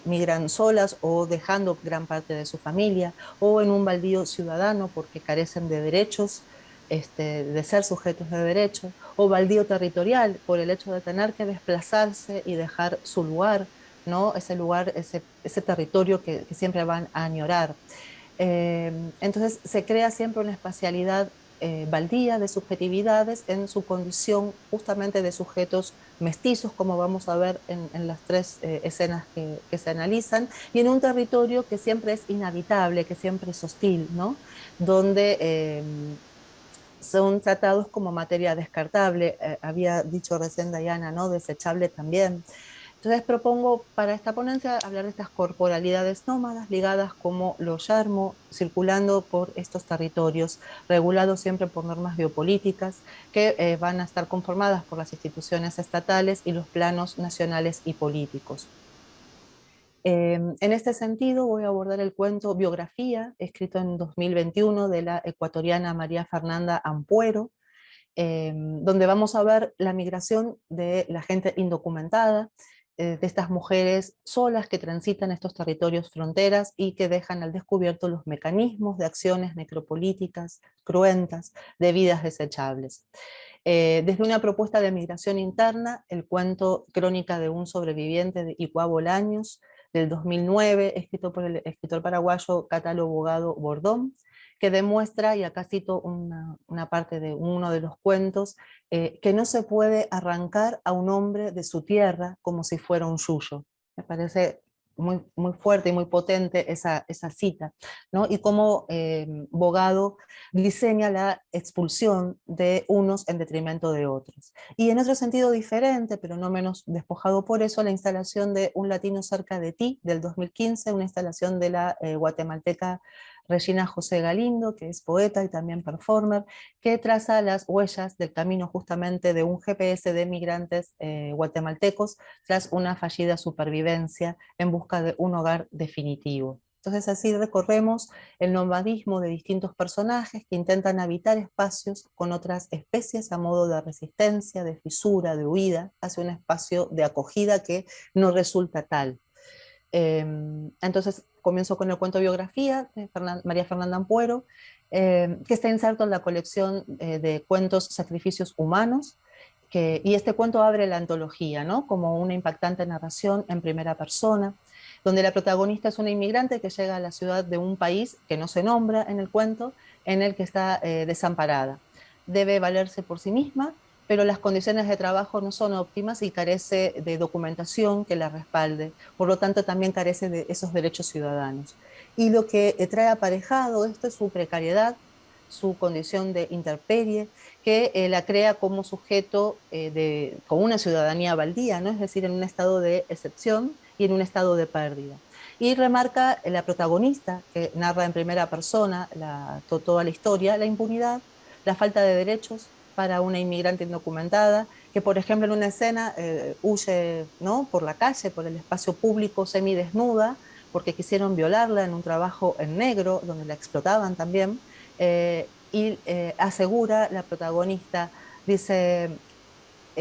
migran solas o dejando gran parte de su familia, o en un baldío ciudadano porque carecen de derechos, de ser sujetos de derecho, o baldío territorial por el hecho de tener que desplazarse y dejar su lugar, ¿no?, ese lugar, ese territorio que siempre van a añorar. Entonces se crea siempre una espacialidad baldía de subjetividades en su condición justamente de sujetos mestizos, como vamos a ver en las tres escenas que se analizan, y en un territorio que siempre es inhabitable, que siempre es hostil, ¿no?, donde son tratados como materia descartable, había dicho recién Diana, ¿no?, desechable también. Entonces propongo para esta ponencia hablar de estas corporalidades nómadas ligadas como lo yermo, circulando por estos territorios, regulados siempre por normas biopolíticas que van a estar conformadas por las instituciones estatales y los planos nacionales y políticos. En este sentido voy a abordar el cuento Biografía, escrito en 2021 de la ecuatoriana María Fernanda Ampuero, donde vamos a ver la migración de la gente indocumentada, de estas mujeres solas que transitan estos territorios fronteras y que dejan al descubierto los mecanismos de acciones necropolíticas, cruentas, de vidas desechables. Desde una propuesta de migración interna, el cuento Crónica de un sobreviviente de Icua Bolaños, del 2009, escrito por el escritor paraguayo Cátalo Bogado Bordón, que demuestra, y acá cito una parte de uno de los cuentos, que no se puede arrancar a un hombre de su tierra como si fuera un yuyo. Me parece muy fuerte y muy potente esa cita, ¿no? Y cómo Bogado diseña la expulsión de unos en detrimento de otros. Y en otro sentido diferente, pero no menos despojado por eso, la instalación de Un latino cerca de ti, del 2015, una instalación de la guatemalteca Regina José Galindo, que es poeta y también performer, que traza las huellas del camino justamente de un GPS de migrantes guatemaltecos tras una fallida supervivencia en busca de un hogar definitivo. Entonces así recorremos el nomadismo de distintos personajes que intentan habitar espacios con otras especies a modo de resistencia, de fisura, de huida, hacia un espacio de acogida que no resulta tal. Entonces comienzo con el cuento biografía de María Fernanda Ampuero, que está inserto en la colección de cuentos Sacrificios Humanos, y este cuento abre la antología, ¿no? Como una impactante narración en primera persona, donde la protagonista es una inmigrante que llega a la ciudad de un país que no se nombra en el cuento, en el que está desamparada. Debe valerse por sí misma, pero las condiciones de trabajo no son óptimas y carece de documentación que la respalde. Por lo tanto, también carece de esos derechos ciudadanos. Y lo que trae aparejado esto es su precariedad, su condición de intemperie, que la crea como sujeto con una ciudadanía baldía, ¿no? Es decir, en un estado de excepción y en un estado de pérdida. Y remarca la protagonista, que narra en primera persona toda la historia, la impunidad, la falta de derechos para una inmigrante indocumentada, que por ejemplo en una escena huye, ¿no?, por la calle, por el espacio público semidesnuda, porque quisieron violarla en un trabajo en negro, donde la explotaban también, y asegura la protagonista, dice,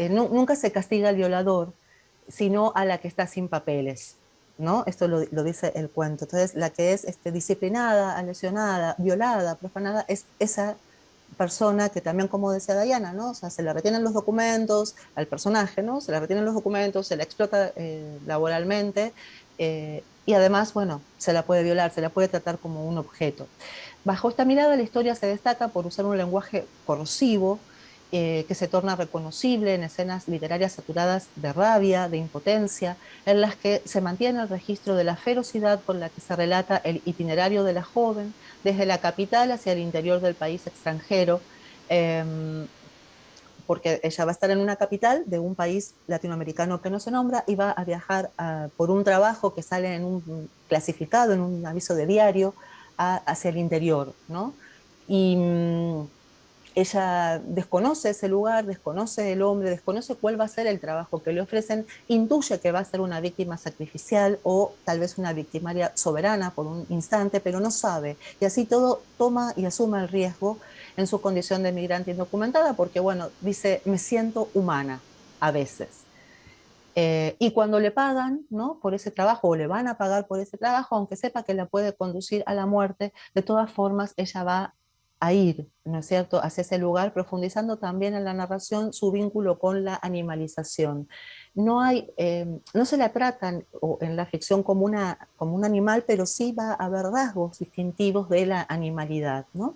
nunca se castiga al violador, sino a la que está sin papeles, ¿no? Esto lo dice el cuento. Entonces, la que es disciplinada, lesionada, violada, profanada, es esa persona que también, como decía Diana, ¿no? O sea, se le retienen los documentos al personaje, ¿no? Se le retienen los documentos, se la explota laboralmente, y además, bueno, se la puede violar, se la puede tratar como un objeto. Bajo esta mirada, la historia se destaca por usar un lenguaje corrosivo, que se torna reconocible en escenas literarias saturadas de rabia, de impotencia, en las que se mantiene el registro de la ferocidad con la que se relata el itinerario de la joven desde la capital hacia el interior del país extranjero, porque ella va a estar en una capital de un país latinoamericano que no se nombra y va a viajar por un trabajo que sale en un clasificado, en un aviso de diario, hacia el interior, ¿no? Y ella desconoce ese lugar, desconoce el hombre, desconoce cuál va a ser el trabajo que le ofrecen, intuye que va a ser una víctima sacrificial o tal vez una victimaria soberana por un instante, pero no sabe. Y así todo toma y asume el riesgo en su condición de migrante indocumentada, porque, bueno, dice, me siento humana a veces. Y cuando le pagan, ¿no?, por ese trabajo, o le van a pagar por ese trabajo, aunque sepa que la puede conducir a la muerte, de todas formas ella va a ir, ¿no es cierto?, hacia ese lugar, profundizando también en la narración su vínculo con la animalización. No se la tratan en la ficción como un animal, pero sí va a haber rasgos distintivos de la animalidad, ¿no?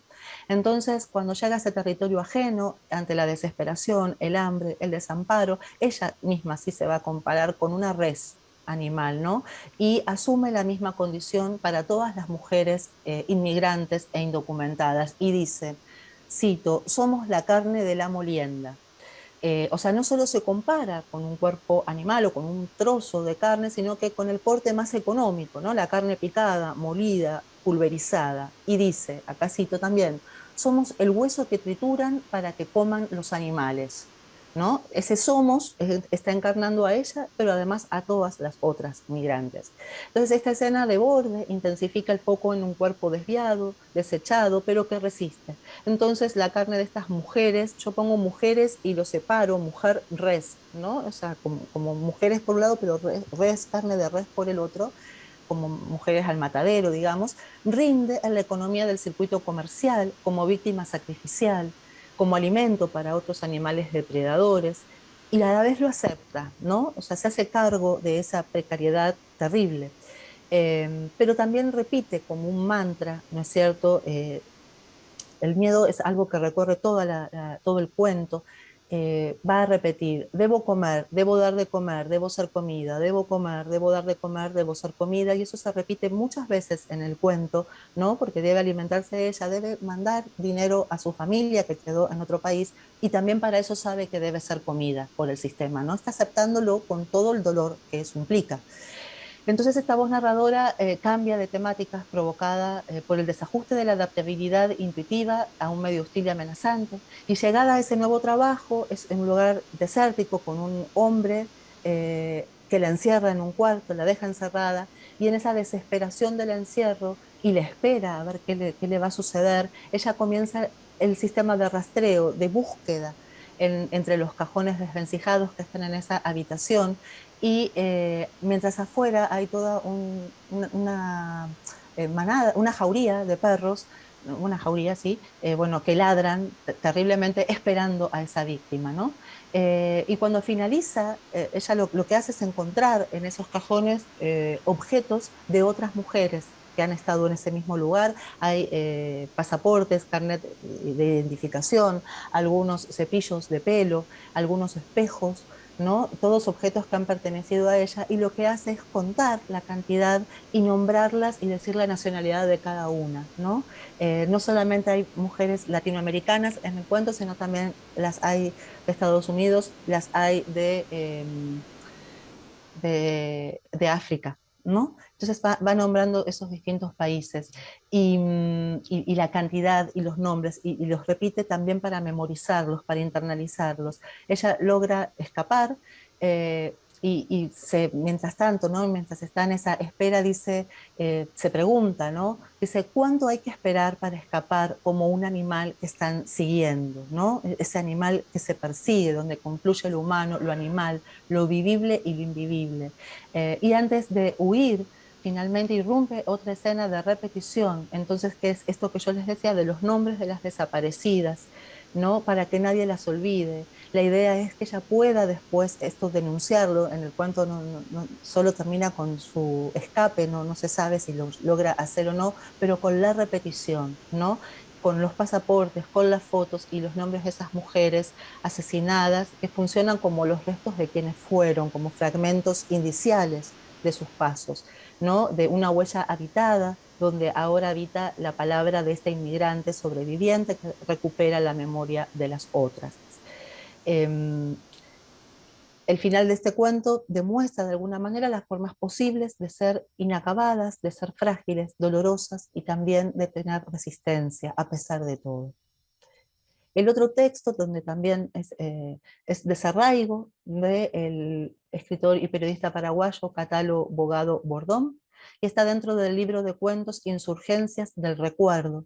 Entonces, cuando llega a ese territorio ajeno, ante la desesperación, el hambre, el desamparo, ella misma sí se va a comparar con una res animal, ¿no? Y asume la misma condición para todas las mujeres inmigrantes e indocumentadas. Y dice, cito, somos la carne de la molienda. O sea, no solo se compara con un cuerpo animal o con un trozo de carne, sino que con el corte más económico, ¿no? La carne picada, molida, pulverizada. Y dice, acá cito también, somos el hueso que trituran para que coman los animales, ¿no? Ese somos está encarnando a ella, pero además a todas las otras migrantes. Entonces esta escena de borde intensifica el foco en un cuerpo desviado, desechado, pero que resiste. Entonces la carne de estas mujeres, yo pongo mujeres y lo separo, mujer res, ¿no? O sea, como mujeres por un lado, pero res, carne de res por el otro, como mujeres al matadero, digamos, rinde en la economía del circuito comercial como víctima sacrificial, como alimento para otros animales depredadores, y a la vez lo acepta, ¿no? O sea, se hace cargo de esa precariedad terrible. Pero también repite como un mantra, ¿no es cierto? El miedo es algo que recorre todo el cuento, va a repetir, debo comer, debo dar de comer, debo ser comida, debo comer, debo dar de comer, debo ser comida, y eso se repite muchas veces en el cuento, ¿no? Porque debe alimentarse ella, debe mandar dinero a su familia que quedó en otro país, y también para eso sabe que debe ser comida por el sistema, ¿no? Está aceptándolo con todo el dolor que eso implica. Entonces esta voz narradora cambia de temáticas provocada por el desajuste de la adaptabilidad intuitiva a un medio hostil y amenazante. Y llegada a ese nuevo trabajo es en un lugar desértico con un hombre que la encierra en un cuarto, la deja encerrada, y en esa desesperación del encierro y la espera a ver qué le va a suceder, ella comienza el sistema de rastreo, de búsqueda entre los cajones desvencijados que están en esa habitación, y mientras afuera hay toda manada, una jauría de perros, una jauría, sí, bueno, que ladran terriblemente esperando a esa víctima, ¿no? Y cuando finaliza, ella lo que hace es encontrar en esos cajones objetos de otras mujeres que han estado en ese mismo lugar. Hay pasaportes, carnet de identificación, algunos cepillos de pelo, algunos espejos, ¿no? Todos objetos que han pertenecido a ella, y lo que hace es contar la cantidad y nombrarlas y decir la nacionalidad de cada una, ¿no? No solamente hay mujeres latinoamericanas en el cuento, sino también las hay de Estados Unidos, las hay de África, ¿no? Entonces va nombrando esos distintos países, y la cantidad y los nombres, y los repite también para memorizarlos, para internalizarlos. Ella logra escapar, mientras tanto, ¿no? Mientras está en esa espera, dice, se pregunta, ¿no? Dice, ¿cuánto hay que esperar para escapar como un animal que están siguiendo, ¿no? Ese animal que se persigue, donde confluye lo humano, lo animal, lo vivible y lo invivible. Y antes de huir, finalmente irrumpe otra escena de repetición, entonces, que es esto que yo les decía de los nombres de las desaparecidas, ¿no? Para que nadie las olvide. La idea es que ella pueda después esto denunciarlo. En el cuento no solo termina con su escape, no se sabe si lo logra hacer o no, pero con la repetición, ¿no? Con los pasaportes, con las fotos y los nombres de esas mujeres asesinadas, que funcionan como los restos de quienes fueron, como fragmentos indiciales de sus pasos, ¿no? De una huella habitada, donde ahora habita la palabra de esta inmigrante sobreviviente que recupera la memoria de las otras. Eh, el final de este cuento demuestra de alguna manera las formas posibles de ser inacabadas, de ser frágiles, dolorosas, y también de tener resistencia a pesar de todo. El otro texto, donde también es Desarraigo, del escritor y periodista paraguayo Catalo Bogado Bordón, y está dentro del libro de cuentos Insurgencias del Recuerdo.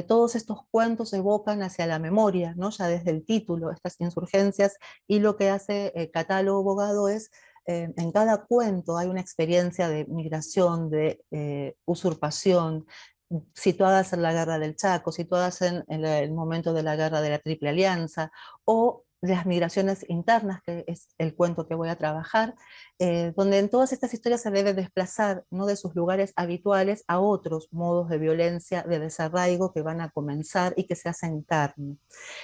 Todos estos cuentos evocan hacia la memoria, ¿no? Ya desde el título, estas insurgencias, y lo que hace Catalo Bogado es, en cada cuento hay una experiencia de migración, de usurpación, situadas en la guerra del Chaco, situadas en el momento de la guerra de la Triple Alianza, o las migraciones internas, que es el cuento que voy a trabajar, donde en todas estas historias se debe desplazar, ¿no? De sus lugares habituales a otros modos de violencia, de desarraigo que van a comenzar y que se hacen carne.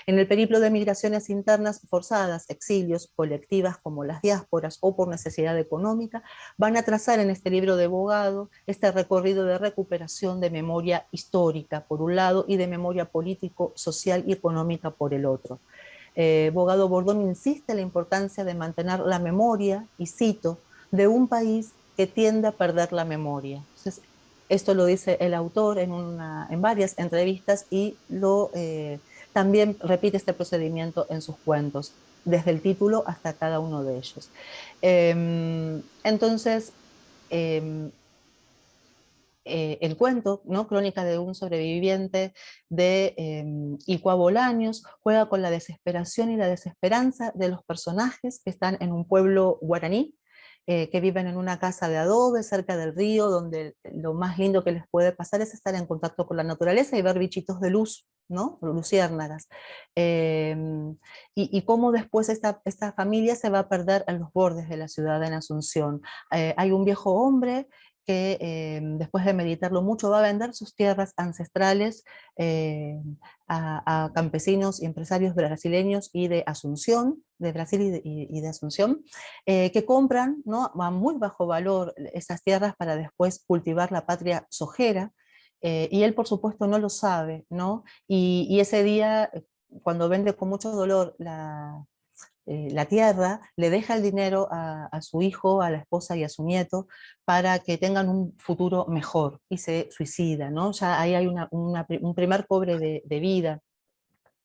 En el periplo de migraciones internas forzadas, exilios, colectivas como las diásporas o por necesidad económica, van a trazar en este libro de Bogado este recorrido de recuperación de memoria histórica por un lado y de memoria político, social y económica por el otro. Bogado Bordón insiste en la importancia de mantener la memoria, y cito, de un país que tiende a perder la memoria. Entonces, esto lo dice el autor en varias entrevistas, y también repite este procedimiento en sus cuentos, desde el título hasta cada uno de ellos. Entonces, el cuento, ¿no? Crónica de un sobreviviente de Icua Bolaños, juega con la desesperación y la desesperanza de los personajes que están en un pueblo guaraní, que viven en una casa de adobe cerca del río, donde lo más lindo que les puede pasar es estar en contacto con la naturaleza y ver bichitos de luz, ¿no? Luciérnagas. Y cómo después esta familia se va a perder en los bordes de la ciudad en Asunción. Hay un viejo hombre que después de meditarlo mucho va a vender sus tierras ancestrales a campesinos y empresarios brasileños y de Asunción, de Brasil y de Asunción, que compran, ¿no?, a muy bajo valor esas tierras para después cultivar la patria sojera, y él por supuesto no lo sabe, ¿no? Y ese día, cuando vende con mucho dolor la tierra, le deja el dinero a su hijo, a la esposa y a su nieto para que tengan un futuro mejor, y se suicida, ¿no? Ya ahí hay un primer cobre de vida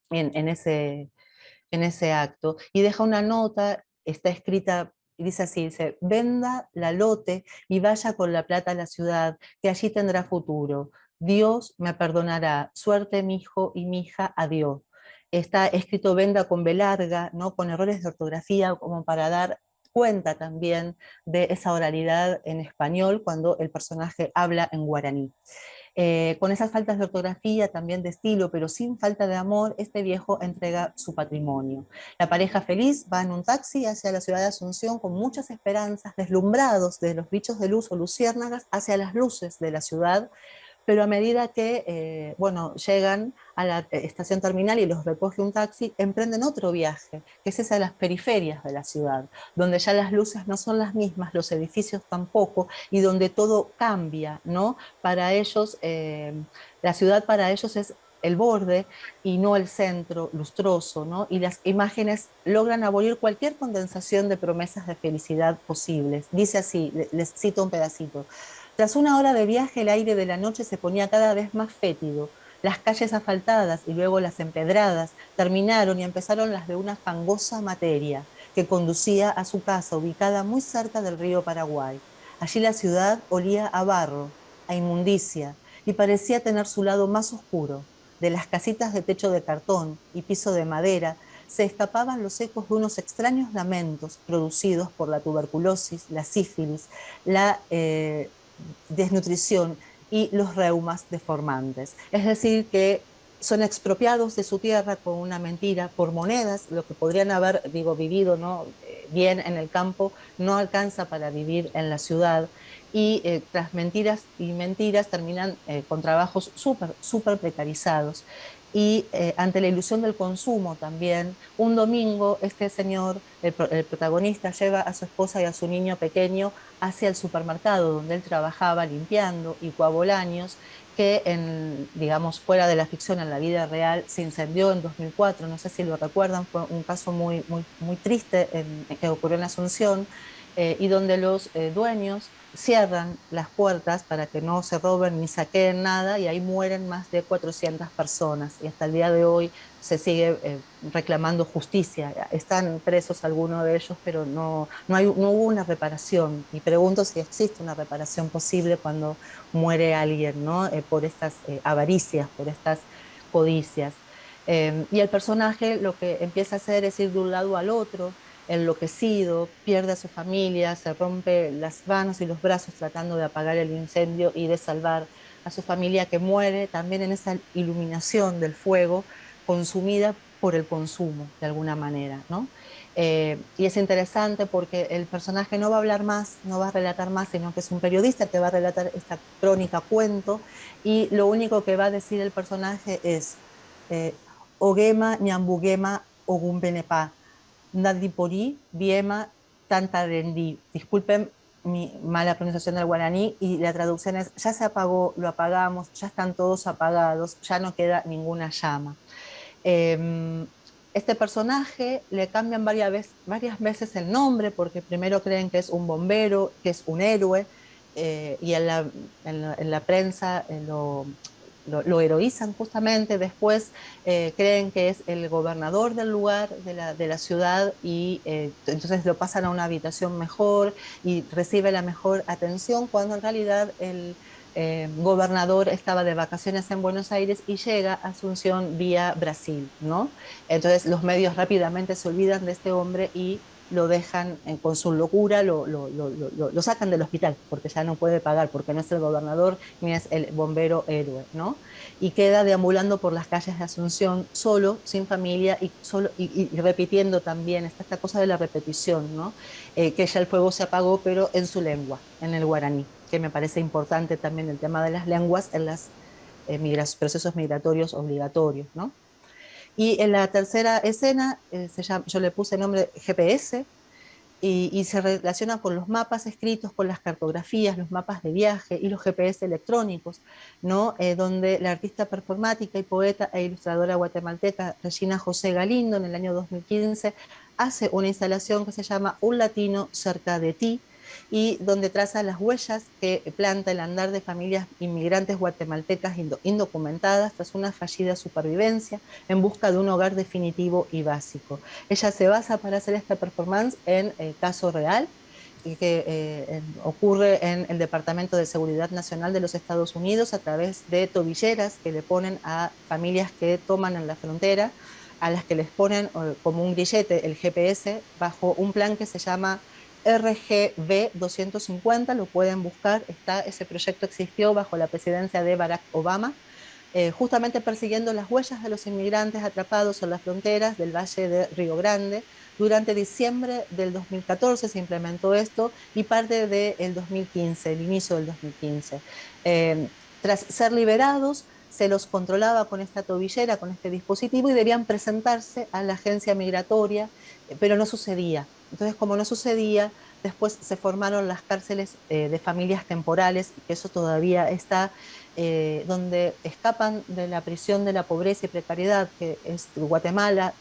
en ese acto, y deja una nota, está escrita, y dice así, dice: venda la lote y vaya con la plata a la ciudad, que allí tendrá futuro. Dios me perdonará. Suerte, mi hijo y mi hija, adiós. Está escrito venda con B larga, ¿no?, con errores de ortografía, como para dar cuenta también de esa oralidad en español cuando el personaje habla en guaraní. Con esas faltas de ortografía, también de estilo, pero sin falta de amor, este viejo entrega su patrimonio. La pareja feliz va en un taxi hacia la ciudad de Asunción con muchas esperanzas, deslumbrados de los bichos de luz o luciérnagas hacia las luces de la ciudad, pero a medida que bueno, llegan a la estación terminal y los recoge un taxi, emprenden otro viaje, que es ese a las periferias de la ciudad, donde ya las luces no son las mismas, los edificios tampoco, y donde todo cambia, ¿no? Para ellos, la ciudad para ellos es el borde y no el centro lustroso, ¿no? Y las imágenes logran abolir cualquier condensación de promesas de felicidad posibles. Dice así, les cito un pedacito: tras una hora de viaje, el aire de la noche se ponía cada vez más fétido. Las calles asfaltadas y luego las empedradas terminaron y empezaron las de una fangosa materia que conducía a su casa, ubicada muy cerca del río Paraguay. Allí la ciudad olía a barro, a inmundicia, y parecía tener su lado más oscuro. De las casitas de techo de cartón y piso de madera se escapaban los ecos de unos extraños lamentos producidos por la tuberculosis, la sífilis, la desnutrición y los reumas deformantes. Es decir, que son expropiados de su tierra con una mentira por monedas, lo que podrían haber, digo, vivido, ¿no?, bien en el campo, no alcanza para vivir en la ciudad, y tras mentiras y mentiras terminan con trabajos súper precarizados. Y ante la ilusión del consumo también, un domingo este señor, el protagonista, lleva a su esposa y a su niño pequeño hacia el supermercado donde él trabajaba limpiando y Coabolaños, que digamos, fuera de la ficción, en la vida real, se incendió en 2004, no sé si lo recuerdan, fue un caso muy triste que ocurrió en Asunción, y donde los dueños cierran las puertas para que no se roben ni saqueen nada, y ahí mueren más de 400 personas, y hasta el día de hoy se sigue reclamando justicia. Están presos algunos de ellos, pero no hubo una reparación, y pregunto si existe una reparación posible cuando muere alguien, ¿no?, por estas avaricias, por estas codicias. Y el personaje lo que empieza a hacer es ir de un lado al otro, enloquecido, pierde a su familia, se rompe las manos y los brazos tratando de apagar el incendio y de salvar a su familia, que muere también en esa iluminación del fuego, consumida por el consumo, de alguna manera, ¿no? Y es interesante porque el personaje no va a hablar más, no va a relatar más, sino que es un periodista que va a relatar esta crónica, cuento, y lo único que va a decir el personaje es Ogema, Ñambugema, Ogumbenepa, Nadiporí, Biema, Tantarendi. Disculpen mi mala pronunciación del guaraní, y la traducción es: ya se apagó, lo apagamos, ya están todos apagados, ya no queda ninguna llama. Este personaje le cambian varias veces el nombre, porque primero creen que es un bombero, que es un héroe, y en la prensa lo heroizan justamente. Después creen que es el gobernador del lugar, de la ciudad, y entonces lo pasan a una habitación mejor y recibe la mejor atención, cuando en realidad el gobernador estaba de vacaciones en Buenos Aires y llega a Asunción vía Brasil, ¿no? Entonces los medios rápidamente se olvidan de este hombre y lo dejan con su locura, lo sacan del hospital, porque ya no puede pagar, porque no es el gobernador ni es el bombero héroe, ¿no? Y queda deambulando por las calles de Asunción solo, sin familia, y repitiendo también esta cosa de la repetición, ¿no? Que ya el fuego se apagó, pero en su lengua, en el guaraní. que me parece importante también el tema de las lenguas en los procesos migratorios obligatorios, ¿no? Y en la tercera escena, yo le puse el nombre GPS, y se relaciona con los mapas escritos, con las cartografías, los mapas de viaje y los GPS electrónicos, ¿no? Donde la artista performática y poeta e ilustradora guatemalteca Regina José Galindo, en el año 2015, hace una instalación que se llama Un latino cerca de ti, y donde traza las huellas que planta el andar de familias inmigrantes guatemaltecas indocumentadas tras una fallida supervivencia en busca de un hogar definitivo y básico. Ella se basa para hacer esta performance en caso real, y que ocurre en el Departamento de Seguridad Nacional de los Estados Unidos a través de tobilleras que le ponen a familias que toman en la frontera, a las que les ponen como un grillete el GPS bajo un plan que se llama RGB 250, lo pueden buscar, ese proyecto existió bajo la presidencia de Barack Obama, justamente persiguiendo las huellas de los inmigrantes atrapados en las fronteras del Valle de Río Grande. Durante diciembre del 2014 se implementó esto y parte del 2015, el inicio del 2015. Tras ser liberados, se los controlaba con esta tobillera, con este dispositivo, y debían presentarse a la agencia migratoria, pero no sucedía. Entonces, como no sucedía, después se formaron las cárceles de familias temporales, que eso todavía está, donde escapan de la prisión de la pobreza y precariedad, que es Guatemala,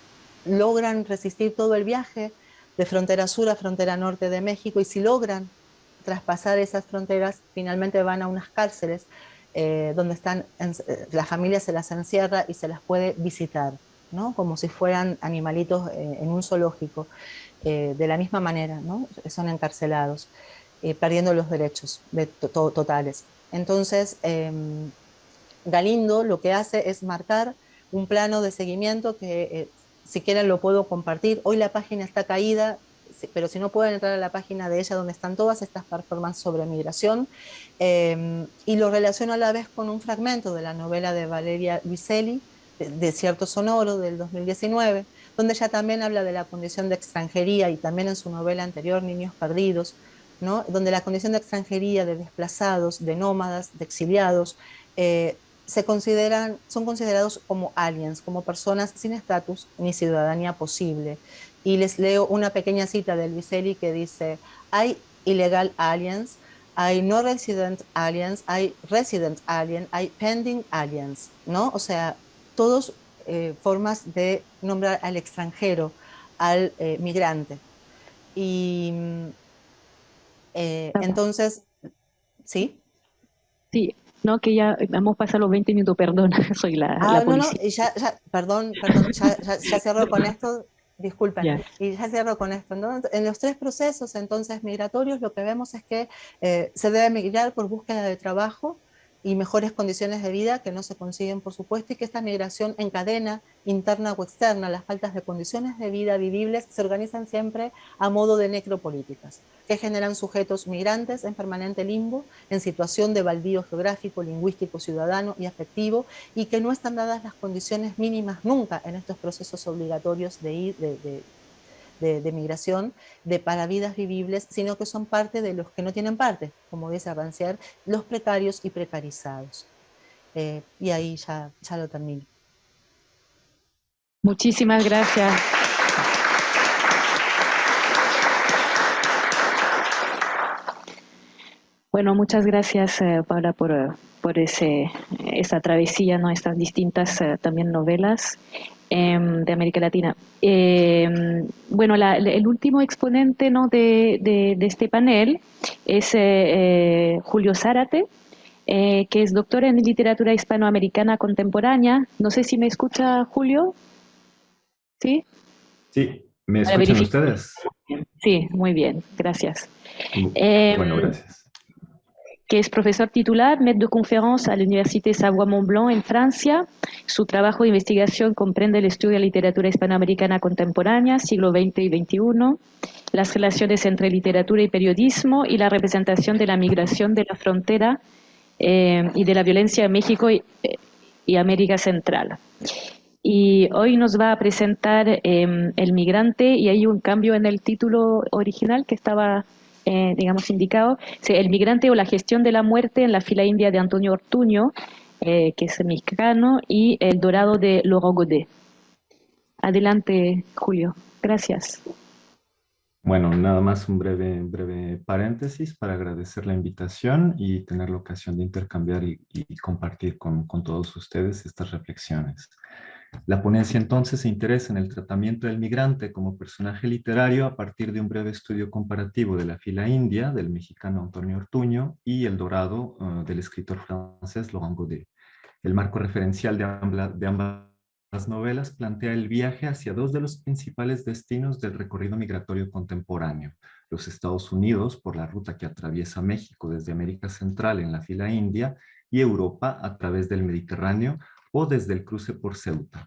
logran resistir todo el viaje de frontera sur a frontera norte de México, y si logran traspasar esas fronteras, finalmente van a unas cárceles donde la familia se las encierra y se las puede visitar, ¿no? Como si fueran animalitos en un zoológico. De la misma manera, ¿no? Son encarcelados, perdiendo los derechos totales. Entonces, Galindo lo que hace es marcar un plano de seguimiento que, si quieren, lo puedo compartir. Hoy la página está caída, pero si no, pueden entrar a la página de ella, donde están todas estas performances sobre migración, y lo relaciono a la vez con un fragmento de la novela de Valeria Luiselli, Desierto Sonoro, del 2019, donde ella también habla de la condición de extranjería, y también en su novela anterior, Niños Perdidos, ¿no? Donde la condición de extranjería, de desplazados, de nómadas, de exiliados, son considerados como aliens, como personas sin estatus ni ciudadanía posible. Y les leo una pequeña cita de Luiselli que dice: hay illegal aliens, hay no resident aliens, hay resident alien, hay pending aliens, ¿no? O sea, todos formas de nombrar al extranjero, al migrante. Y entonces, ¿sí? Sí, no, que ya hemos pasado los 20 minutos, perdón, soy la policía. No, perdón, ya cierro con esto, disculpen, yeah. Y ya cierro con esto, ¿no? En los tres procesos, entonces, migratorios, lo que vemos es que se debe migrar por búsqueda de trabajo y mejores condiciones de vida, que no se consiguen, por supuesto, y que esta migración en cadena, interna o externa, las faltas de condiciones de vida vivibles, se organizan siempre a modo de necropolíticas, que generan sujetos migrantes en permanente limbo, en situación de baldío geográfico, lingüístico, ciudadano y afectivo, y que no están dadas las condiciones mínimas nunca en estos procesos obligatorios de migración para vidas vivibles, sino que son parte de los que no tienen parte, como dice Rancière, los precarios y precarizados. Y ahí ya lo termino. Muchísimas gracias. Bueno, muchas gracias, Paula, por esa travesía, ¿no? Estas distintas también novelas de América Latina. Bueno, el último exponente, ¿no? de este panel es Julio Zárate, que es doctor en literatura hispanoamericana contemporánea. No sé si me escucha, Julio. ¿Sí? Sí, ¿me escuchan ustedes? Sí, muy bien, gracias. Bueno, gracias. Que es profesor titular, maître de conférence à l'Université Savoie-Mont-Blanc en Francia. Su trabajo de investigación comprende el estudio de literatura hispanoamericana contemporánea, siglo XX y XXI, las relaciones entre literatura y periodismo y la representación de la migración de la frontera y de la violencia en México y América Central. Y hoy nos va a presentar El migrante, y hay un cambio en el título original que estaba digamos, indicado, el migrante o la gestión de la muerte en la fila india de Antonio Ortuño, que es mexicano, y El Dorado de Laurent Godet. Adelante, Julio. Gracias. Bueno, nada más un breve paréntesis para agradecer la invitación y tener la ocasión de intercambiar y compartir con todos ustedes estas reflexiones. La ponencia entonces se interesa en el tratamiento del migrante como personaje literario a partir de un breve estudio comparativo de la fila india del mexicano Antonio Ortuño y El Dorado del escritor francés Laurent Godet. El marco referencial de ambas novelas plantea el viaje hacia dos de los principales destinos del recorrido migratorio contemporáneo: los Estados Unidos por la ruta que atraviesa México desde América Central en la fila india y Europa a través del Mediterráneo o desde el cruce por Ceuta.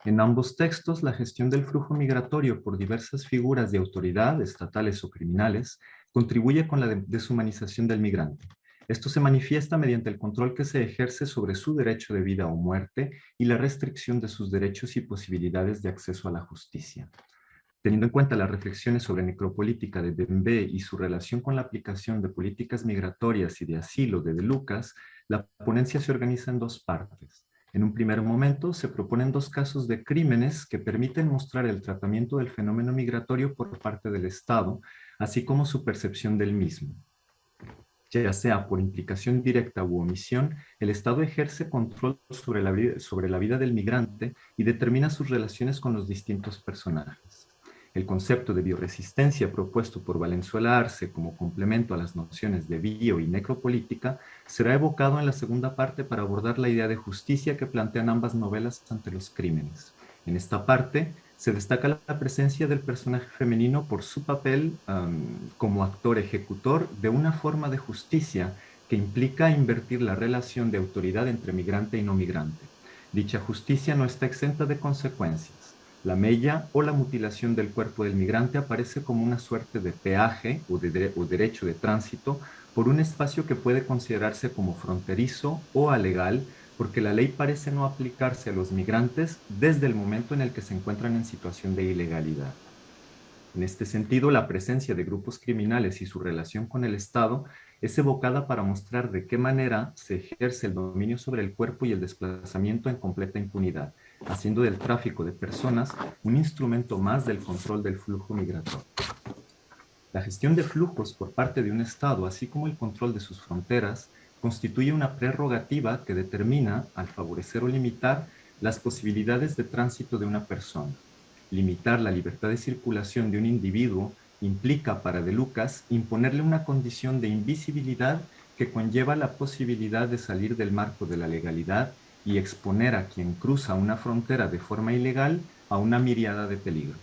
En ambos textos, la gestión del flujo migratorio por diversas figuras de autoridad, estatales o criminales, contribuye con la deshumanización del migrante. Esto se manifiesta mediante el control que se ejerce sobre su derecho de vida o muerte y la restricción de sus derechos y posibilidades de acceso a la justicia. Teniendo en cuenta las reflexiones sobre necropolítica de Bembe y su relación con la aplicación de políticas migratorias y de asilo de Lucas, la ponencia se organiza en dos partes. En un primer momento se proponen dos casos de crímenes que permiten mostrar el tratamiento del fenómeno migratorio por parte del Estado, así como su percepción del mismo. Ya sea por implicación directa u omisión, el Estado ejerce control sobre la vida del migrante y determina sus relaciones con los distintos personajes. El concepto de bioresistencia propuesto por Valenzuela Arce como complemento a las nociones de bio y necropolítica será evocado en la segunda parte para abordar la idea de justicia que plantean ambas novelas ante los crímenes. En esta parte se destaca la presencia del personaje femenino por su papel como actor ejecutor de una forma de justicia que implica invertir la relación de autoridad entre migrante y no migrante. Dicha justicia no está exenta de consecuencias. La mella o la mutilación del cuerpo del migrante aparece como una suerte de peaje o derecho de tránsito por un espacio que puede considerarse como fronterizo o alegal, porque la ley parece no aplicarse a los migrantes desde el momento en el que se encuentran en situación de ilegalidad. En este sentido, la presencia de grupos criminales y su relación con el Estado es evocada para mostrar de qué manera se ejerce el dominio sobre el cuerpo y el desplazamiento en completa impunidad, haciendo del tráfico de personas un instrumento más del control del flujo migratorio. La gestión de flujos por parte de un Estado, así como el control de sus fronteras, constituye una prerrogativa que determina, al favorecer o limitar, las posibilidades de tránsito de una persona. Limitar la libertad de circulación de un individuo implica para De Lucas imponerle una condición de invisibilidad que conlleva la posibilidad de salir del marco de la legalidad y exponer a quien cruza una frontera de forma ilegal a una miríada de peligros.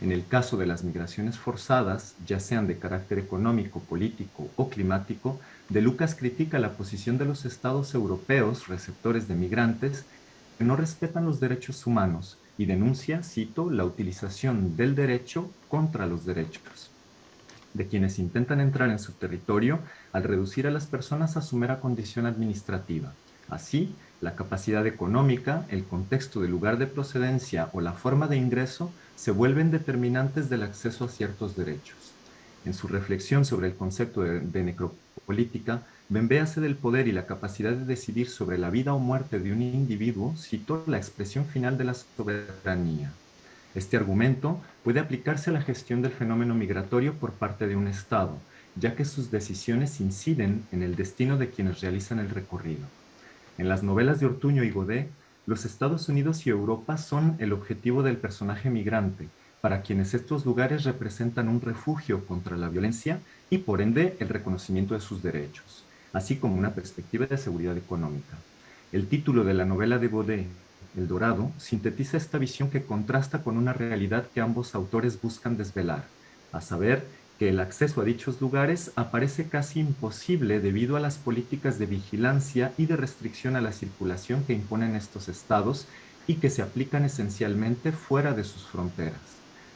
En el caso de las migraciones forzadas, ya sean de carácter económico, político o climático, De Lucas critica la posición de los estados europeos receptores de migrantes que no respetan los derechos humanos y denuncia, cito, la utilización del derecho contra los derechos de quienes intentan entrar en su territorio al reducir a las personas a su mera condición administrativa. Así, la capacidad económica, el contexto del lugar de procedencia o la forma de ingreso se vuelven determinantes del acceso a ciertos derechos. En su reflexión sobre el concepto de necropolítica, Bembe hace del poder y la capacidad de decidir sobre la vida o muerte de un individuo, citó la expresión final de la soberanía. Este argumento puede aplicarse a la gestión del fenómeno migratorio por parte de un Estado, ya que sus decisiones inciden en el destino de quienes realizan el recorrido. En las novelas de Ortuño y Godet, los Estados Unidos y Europa son el objetivo del personaje migrante, para quienes estos lugares representan un refugio contra la violencia y, por ende, el reconocimiento de sus derechos, así como una perspectiva de seguridad económica. El título de la novela de Godet, El Dorado, sintetiza esta visión que contrasta con una realidad que ambos autores buscan desvelar, a saber, que el acceso a dichos lugares aparece casi imposible debido a las políticas de vigilancia y de restricción a la circulación que imponen estos estados y que se aplican esencialmente fuera de sus fronteras.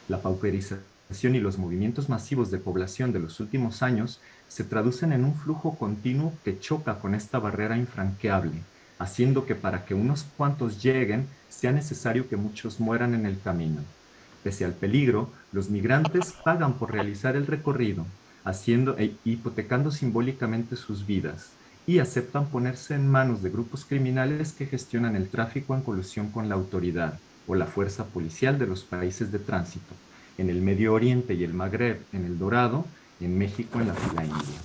La pauperización y los movimientos masivos de población de los últimos años se traducen en un flujo continuo que choca con esta barrera infranqueable, haciendo que para que unos cuantos lleguen sea necesario que muchos mueran en el camino. Pese al peligro, los migrantes pagan por realizar el recorrido. hipotecando simbólicamente sus vidas, y aceptan ponerse en manos de grupos criminales que gestionan el tráfico en colusión con la autoridad o la fuerza policial de los países de tránsito, en el Medio Oriente y el Magreb, en El Dorado, en México, en la fila india.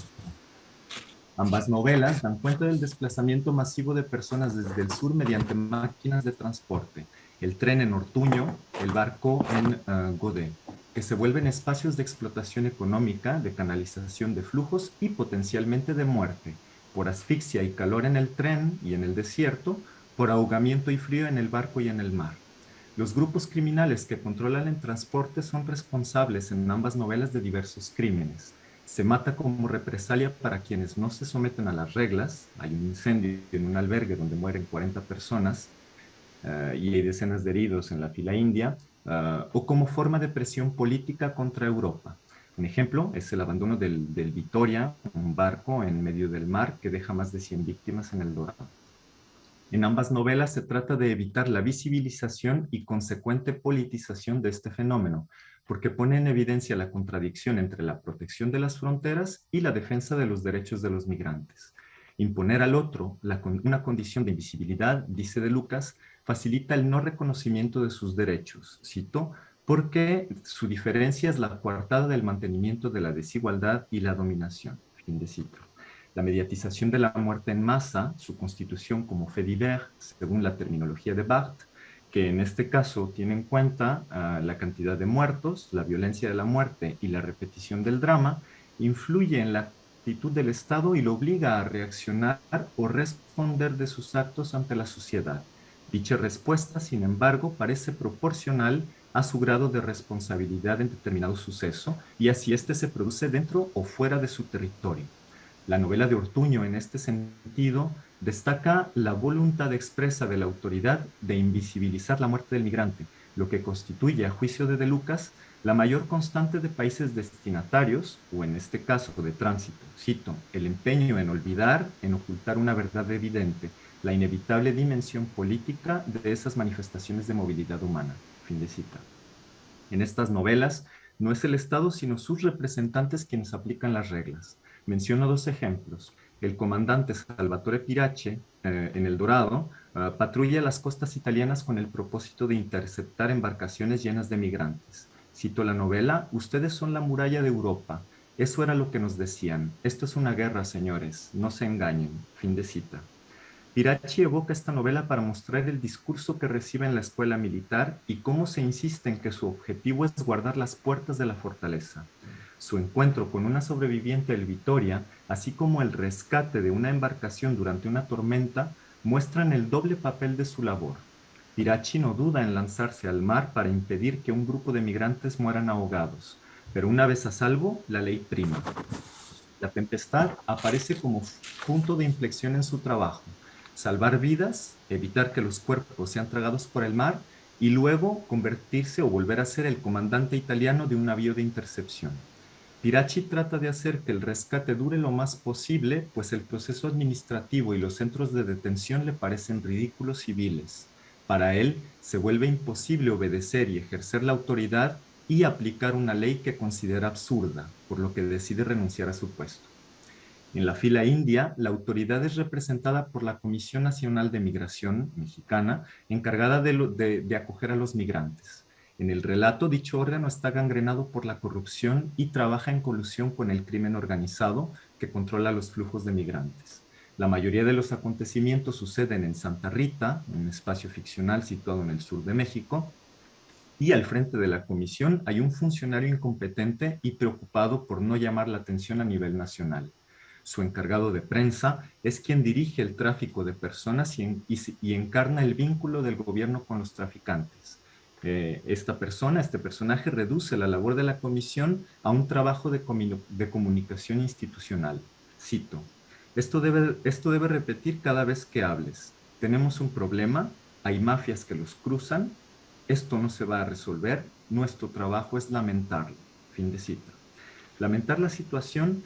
Ambas novelas dan cuenta del desplazamiento masivo de personas desde el sur mediante máquinas de transporte, el tren en Ortuño, el barco en Godé, que se vuelven espacios de explotación económica, de canalización de flujos y potencialmente de muerte, por asfixia y calor en el tren y en el desierto, por ahogamiento y frío en el barco y en el mar. Los grupos criminales que controlan el transporte son responsables en ambas novelas de diversos crímenes. Se mata como represalia para quienes no se someten a las reglas. Hay un incendio en un albergue donde mueren 40 personas y hay decenas de heridos en la fila india, o como forma de presión política contra Europa. Un ejemplo es el abandono del Vitoria, un barco en medio del mar que deja más de 100 víctimas en El Dorado. En ambas novelas se trata de evitar la visibilización y consecuente politización de este fenómeno, porque pone en evidencia la contradicción entre la protección de las fronteras y la defensa de los derechos de los migrantes. Imponer al otro una condición de invisibilidad, dice De Lucas, facilita el no reconocimiento de sus derechos, cito, porque su diferencia es la coartada del mantenimiento de la desigualdad y la dominación, fin de cita. La mediatización de la muerte en masa, su constitución como fait divers, según la terminología de Barthes, que en este caso tiene en cuenta la cantidad de muertos, la violencia de la muerte y la repetición del drama, influye en la actitud del Estado y lo obliga a reaccionar o responder de sus actos ante la sociedad. Dicha respuesta, sin embargo, parece proporcional a su grado de responsabilidad en determinado suceso y así éste se produce dentro o fuera de su territorio. La novela de Ortuño, en este sentido, destaca la voluntad expresa de la autoridad de invisibilizar la muerte del migrante, lo que constituye, a juicio de De Lucas, la mayor constante de países destinatarios, o en este caso de tránsito, cito, el empeño en olvidar, en ocultar una verdad evidente, la inevitable dimensión política de esas manifestaciones de movilidad humana, fin de cita. En estas novelas, no es el Estado, sino sus representantes quienes aplican las reglas. Menciono dos ejemplos. El comandante Salvatore Pirache, en El Dorado, patrulla las costas italianas con el propósito de interceptar embarcaciones llenas de migrantes. Cito la novela, ustedes son la muralla de Europa. Eso era lo que nos decían. Esto es una guerra, señores. No se engañen. Fin de cita. Pirachi evoca esta novela para mostrar el discurso que recibe en la escuela militar y cómo se insiste en que su objetivo es guardar las puertas de la fortaleza. Su encuentro con una sobreviviente del Vitoria, así como el rescate de una embarcación durante una tormenta, muestran el doble papel de su labor. Pirachi no duda en lanzarse al mar para impedir que un grupo de migrantes mueran ahogados, pero una vez a salvo, la ley prima. La tempestad aparece como punto de inflexión en su trabajo. Salvar vidas, evitar que los cuerpos sean tragados por el mar y luego convertirse o volver a ser el comandante italiano de un navío de intercepción. Pirachi trata de hacer que el rescate dure lo más posible, pues el proceso administrativo y los centros de detención le parecen ridículos y viles. Para él, se vuelve imposible obedecer y ejercer la autoridad y aplicar una ley que considera absurda, por lo que decide renunciar a su puesto. En la fila india, la autoridad es representada por la Comisión Nacional de Migración mexicana, encargada de acoger a los migrantes. En el relato, dicho órgano está gangrenado por la corrupción y trabaja en colusión con el crimen organizado que controla los flujos de migrantes. La mayoría de los acontecimientos suceden en Santa Rita, un espacio ficcional situado en el sur de México, y al frente de la comisión hay un funcionario incompetente y preocupado por no llamar la atención a nivel nacional. Su encargado de prensa es quien dirige el tráfico de personas y encarna el vínculo del gobierno con los traficantes. Este personaje reduce la labor de la comisión a un trabajo de comunicación institucional. Cito, esto debe repetir cada vez que hables. Tenemos un problema, hay mafias que los cruzan, esto no se va a resolver, nuestro trabajo es lamentarlo. Fin de cita. Lamentar la situación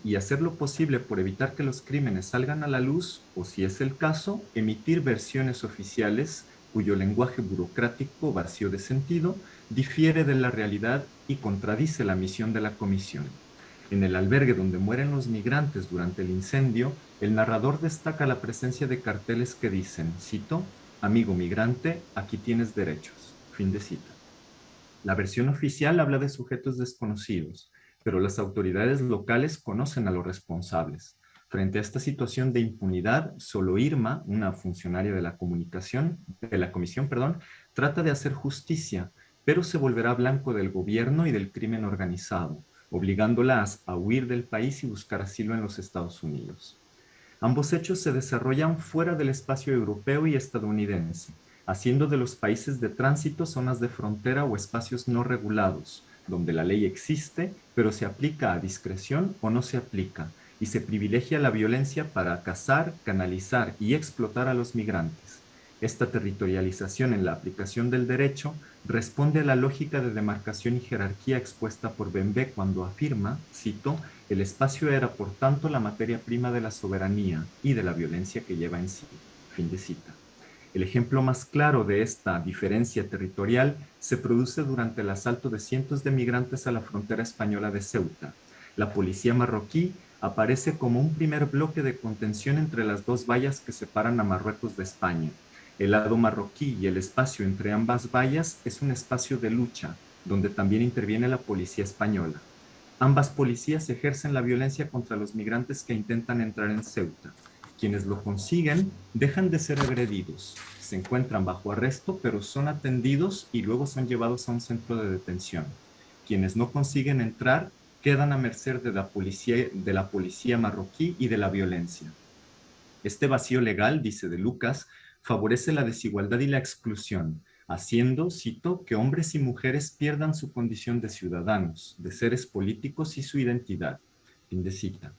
y hacer lo posible por evitar que los crímenes salgan a la luz, o si es el caso, emitir versiones oficiales cuyo lenguaje burocrático vacío de sentido difiere de la realidad y contradice la misión de la comisión. En el albergue donde mueren los migrantes durante el incendio, el narrador destaca la presencia de carteles que dicen, cito, amigo migrante, aquí tienes derechos. Fin de cita. La versión oficial habla de sujetos desconocidos, pero las autoridades locales conocen a los responsables. Frente a esta situación de impunidad, solo Irma, una funcionaria de la comisión, trata de hacer justicia, pero se volverá blanco del gobierno y del crimen organizado, obligándolas a huir del país y buscar asilo en los Estados Unidos. Ambos hechos se desarrollan fuera del espacio europeo y estadounidense, haciendo de los países de tránsito zonas de frontera o espacios no regulados, donde la ley existe, pero se aplica a discreción o no se aplica, y se privilegia la violencia para cazar, canalizar y explotar a los migrantes. Esta territorialización en la aplicación del derecho responde a la lógica de demarcación y jerarquía expuesta por Bembe cuando afirma, cito, el espacio era por tanto la materia prima de la soberanía y de la violencia que lleva en sí. Fin de cita. El ejemplo más claro de esta diferencia territorial se produce durante el asalto de cientos de migrantes a la frontera española de Ceuta. La policía marroquí aparece como un primer bloque de contención entre las dos vallas que separan a Marruecos de España. El lado marroquí y el espacio entre ambas vallas es un espacio de lucha, donde también interviene la policía española. Ambas policías ejercen la violencia contra los migrantes que intentan entrar en Ceuta. Quienes lo consiguen dejan de ser agredidos, se encuentran bajo arresto, pero son atendidos y luego son llevados a un centro de detención. Quienes no consiguen entrar quedan a merced de la policía marroquí y de la violencia. Este vacío legal, dice De Lucas, favorece la desigualdad y la exclusión, haciendo, cito, que hombres y mujeres pierdan su condición de ciudadanos, de seres políticos y su identidad. Fin de cita.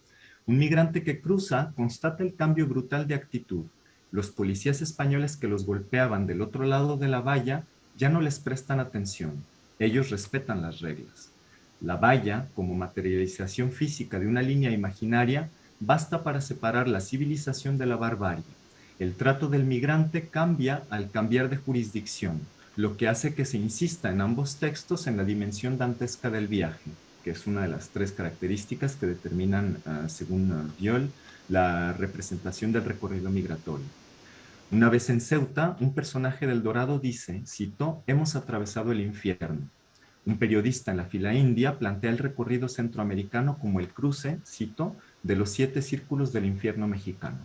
Un migrante que cruza constata el cambio brutal de actitud. Los policías españoles que los golpeaban del otro lado de la valla ya no les prestan atención. Ellos respetan las reglas. La valla, como materialización física de una línea imaginaria, basta para separar la civilización de la barbarie. El trato del migrante cambia al cambiar de jurisdicción, lo que hace que se insista en ambos textos en la dimensión dantesca del viaje, que es una de las tres características que determinan, según Viol, la representación del recorrido migratorio. Una vez en Ceuta, un personaje del Dorado dice, cito, hemos atravesado el infierno. Un periodista en la fila india plantea el recorrido centroamericano como el cruce, cito, de los 7 círculos del infierno mexicano.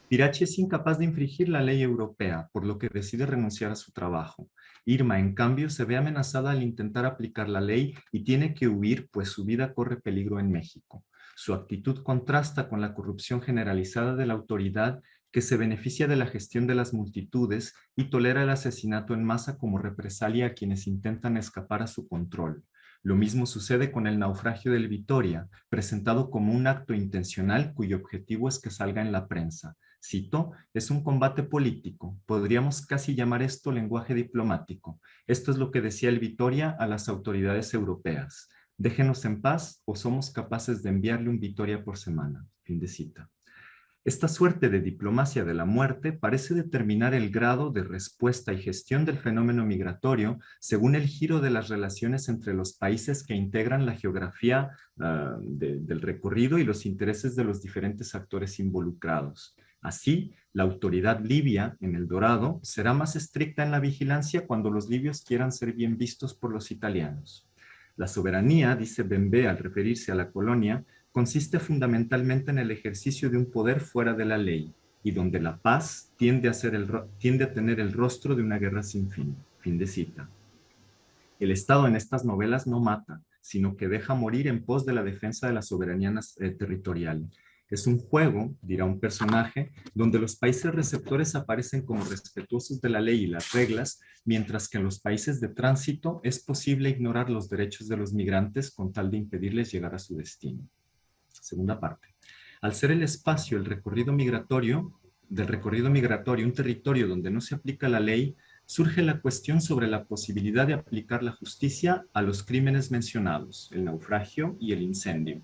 Pirachi es incapaz de infringir la ley europea, por lo que decide renunciar a su trabajo. Irma, en cambio, se ve amenazada al intentar aplicar la ley y tiene que huir, pues su vida corre peligro en México. Su actitud contrasta con la corrupción generalizada de la autoridad que se beneficia de la gestión de las multitudes y tolera el asesinato en masa como represalia a quienes intentan escapar a su control. Lo mismo sucede con el naufragio del Vitoria, presentado como un acto intencional cuyo objetivo es que salga en la prensa. Cito, es un combate político, podríamos casi llamar esto lenguaje diplomático. Esto es lo que decía el Vitoria a las autoridades europeas. Déjenos en paz o somos capaces de enviarle un Vitoria por semana. Fin de cita. Esta suerte de diplomacia de la muerte parece determinar el grado de respuesta y gestión del fenómeno migratorio según el giro de las relaciones entre los países que integran la geografía del recorrido y los intereses de los diferentes actores involucrados. Así, la autoridad libia en El Dorado será más estricta en la vigilancia cuando los libios quieran ser bien vistos por los italianos. La soberanía, dice Bembe al referirse a la colonia, consiste fundamentalmente en el ejercicio de un poder fuera de la ley y donde la paz tiende a tener el rostro de una guerra sin fin. Fin de cita. El Estado en estas novelas no mata, sino que deja morir en pos de la defensa de la soberanía territorial. Es un juego, dirá un personaje, donde los países receptores aparecen como respetuosos de la ley y las reglas, mientras que en los países de tránsito es posible ignorar los derechos de los migrantes con tal de impedirles llegar a su destino. Segunda parte. Al ser el espacio del recorrido migratorio, un territorio donde no se aplica la ley, surge la cuestión sobre la posibilidad de aplicar la justicia a los crímenes mencionados, el naufragio y el incendio.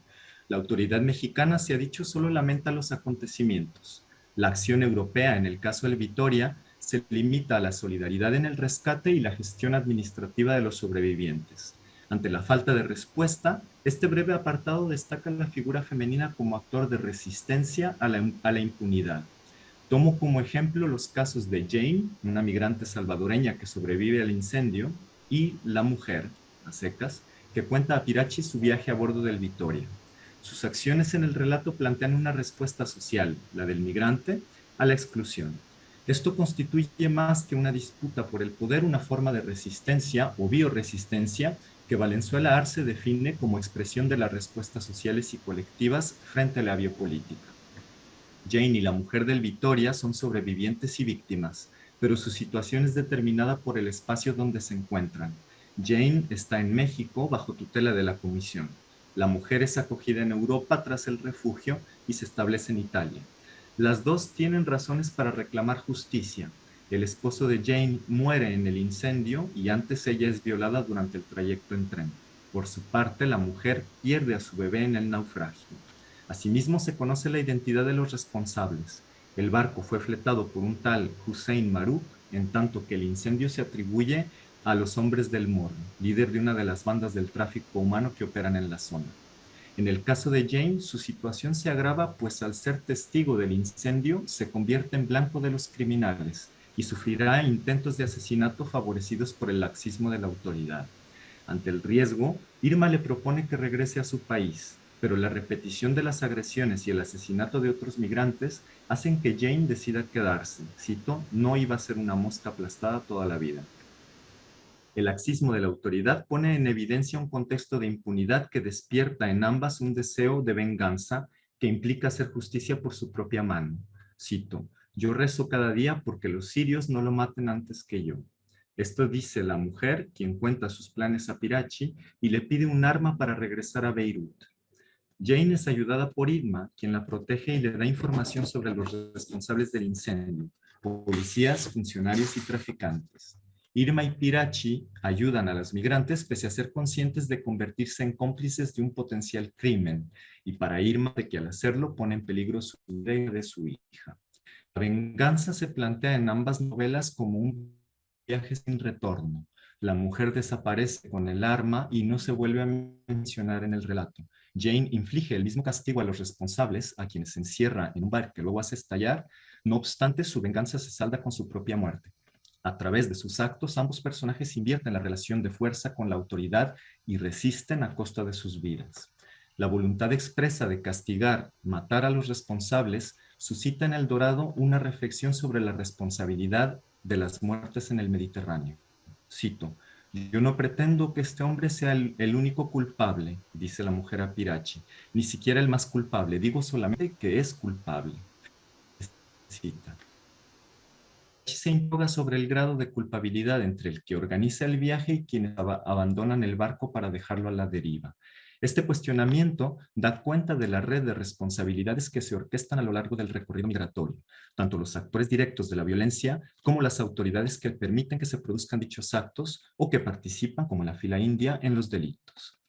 La autoridad mexicana, se ha dicho, solo lamenta los acontecimientos. La acción europea, en el caso del Vitoria, se limita a la solidaridad en el rescate y la gestión administrativa de los sobrevivientes. Ante la falta de respuesta, este breve apartado destaca la figura femenina como actor de resistencia a la impunidad. Tomo como ejemplo los casos de Jane, una migrante salvadoreña que sobrevive al incendio, y La Mujer, a secas, que cuenta a Pirachi su viaje a bordo del Victoria. Sus acciones en el relato plantean una respuesta social, la del migrante, a la exclusión. Esto constituye más que una disputa por el poder, una forma de resistencia o bioresistencia que Valenzuela Arce define como expresión de las respuestas sociales y colectivas frente a la biopolítica. Jane y La Mujer del Victoria son sobrevivientes y víctimas, pero su situación es determinada por el espacio donde se encuentran. Jane está en México bajo tutela de la Comisión. La mujer es acogida en Europa tras el refugio y se establece en Italia. Las dos tienen razones para reclamar justicia. El esposo de Jane muere en el incendio y antes ella es violada durante el trayecto en tren. Por su parte, la mujer pierde a su bebé en el naufragio. Asimismo, se conoce la identidad de los responsables. El barco fue fletado por un tal Hussein Maruk, en tanto que el incendio se atribuye a los hombres del Morro, líder de una de las bandas del tráfico humano que operan en la zona. En el caso de Jane, su situación se agrava, pues al ser testigo del incendio, se convierte en blanco de los criminales y sufrirá intentos de asesinato favorecidos por el laxismo de la autoridad. Ante el riesgo, Irma le propone que regrese a su país, pero la repetición de las agresiones y el asesinato de otros migrantes hacen que Jane decida quedarse. Cito, no iba a ser una mosca aplastada toda la vida. El laxismo de la autoridad pone en evidencia un contexto de impunidad que despierta en ambas un deseo de venganza que implica hacer justicia por su propia mano. Cito, yo rezo cada día porque los sirios no lo maten antes que yo. Esto dice la mujer, quien cuenta sus planes a Pirachi y le pide un arma para regresar a Beirut. Jane es ayudada por Irma, quien la protege y le da información sobre los responsables del incendio, policías, funcionarios y traficantes. Irma y Pirachi ayudan a las migrantes pese a ser conscientes de convertirse en cómplices de un potencial crimen, y para Irma de que al hacerlo pone en peligro su vida y de su hija. La venganza se plantea en ambas novelas como un viaje sin retorno. La mujer desaparece con el arma y no se vuelve a mencionar en el relato. Jane inflige el mismo castigo a los responsables, a quienes se encierra en un bar que luego hace estallar. No obstante, su venganza se salda con su propia muerte. A través de sus actos, ambos personajes invierten la relación de fuerza con la autoridad y resisten a costa de sus vidas. La voluntad expresa de castigar, matar a los responsables, suscita en El Dorado una reflexión sobre la responsabilidad de las muertes en el Mediterráneo. Cito, yo no pretendo que este hombre sea el único culpable, dice la mujer a Pirachi, ni siquiera el más culpable, digo solamente que es culpable. Cita. Se interroga sobre el grado de culpabilidad entre el que organiza el viaje y quienes abandonan el barco para dejarlo a la deriva. Este cuestionamiento da cuenta de la red de responsabilidades que se orquestan a lo largo del recorrido migratorio, tanto los actores directos de la violencia como las autoridades que permiten que se produzcan dichos actos o que participan, como la fila india, en los delitos.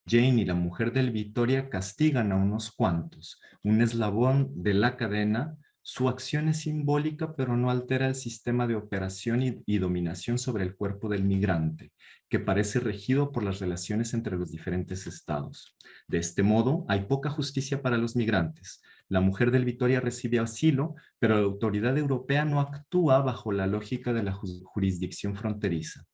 Jane y La Mujer del Victoria castigan a unos cuantos, un eslabón de la cadena. Su acción es simbólica, pero no altera el sistema de operación y dominación sobre el cuerpo del migrante, que parece regido por las relaciones entre los diferentes estados. De este modo, hay poca justicia para los migrantes. La Mujer del Victoria recibe asilo, pero la autoridad europea no actúa bajo la lógica de la jurisdicción fronteriza,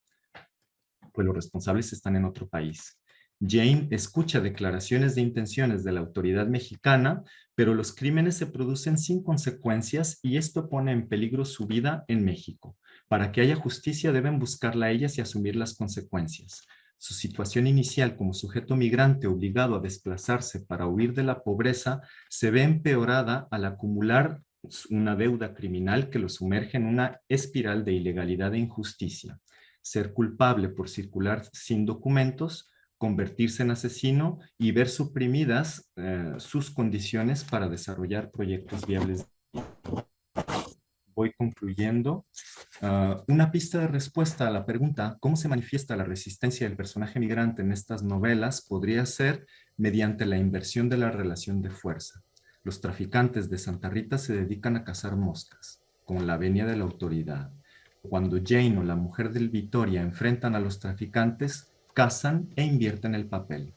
pues los responsables están en otro país. Jane escucha declaraciones de intenciones de la autoridad mexicana, pero los crímenes se producen sin consecuencias y esto pone en peligro su vida en México. Para que haya justicia deben buscarla a ellas y asumir las consecuencias. Su situación inicial como sujeto migrante obligado a desplazarse para huir de la pobreza se ve empeorada al acumular una deuda criminal que lo sumerge en una espiral de ilegalidad e injusticia. Ser culpable por circular sin documentos, convertirse en asesino y ver suprimidas sus condiciones para desarrollar proyectos viables. Voy concluyendo. Una pista de respuesta a la pregunta ¿cómo se manifiesta la resistencia del personaje migrante en estas novelas? Podría ser mediante la inversión de la relación de fuerza. Los traficantes de Santa Rita se dedican a cazar moscas, con la venia de la autoridad. Cuando Jane o La Mujer del Victoria enfrentan a los traficantes, cazan e invierten el papel.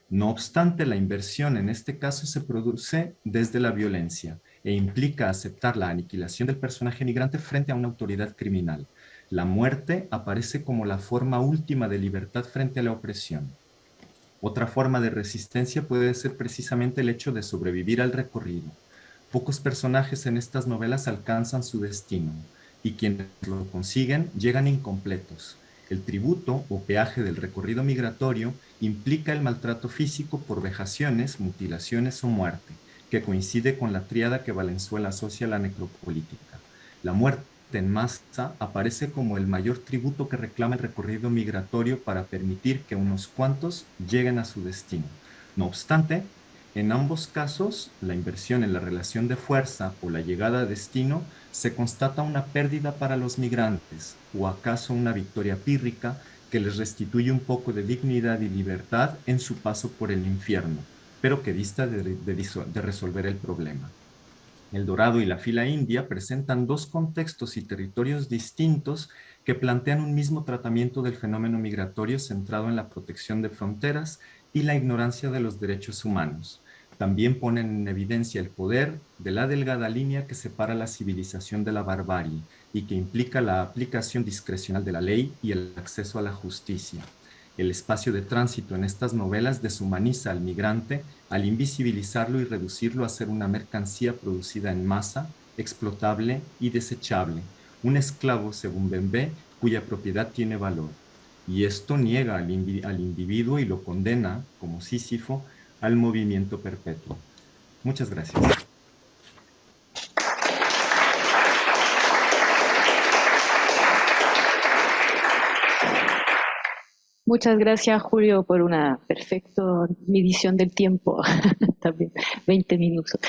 No obstante, la inversión en este caso se produce desde la violencia e implica aceptar la aniquilación del personaje migrante frente a una autoridad criminal. La muerte aparece como la forma última de libertad frente a la opresión. Otra forma de resistencia puede ser precisamente el hecho de sobrevivir al recorrido. Pocos personajes en estas novelas alcanzan su destino, y quienes lo consiguen llegan incompletos. El tributo o peaje del recorrido migratorio implica el maltrato físico por vejaciones, mutilaciones o muerte, que coincide con la tríada que Valenzuela asocia a la necropolítica. La muerte en masa aparece como el mayor tributo que reclama el recorrido migratorio para permitir que unos cuantos lleguen a su destino. No obstante, en ambos casos, la inversión en la relación de fuerza o la llegada a destino, se constata una pérdida para los migrantes, o acaso una victoria pírrica que les restituye un poco de dignidad y libertad en su paso por el infierno, pero que dista de resolver el problema. El Dorado y la fila india presentan dos contextos y territorios distintos que plantean un mismo tratamiento del fenómeno migratorio centrado en la protección de fronteras y la ignorancia de los derechos humanos. También ponen en evidencia el poder de la delgada línea que separa la civilización de la barbarie y que implica la aplicación discrecional de la ley y el acceso a la justicia. El espacio de tránsito en estas novelas deshumaniza al migrante al invisibilizarlo y reducirlo a ser una mercancía producida en masa, explotable y desechable, un esclavo, según Bembe, cuya propiedad tiene valor. Y esto niega al individuo y lo condena, como Sísifo, al movimiento perpetuo. Muchas gracias. Muchas gracias, Julio, por una perfecta medición del tiempo, también 20 minutos.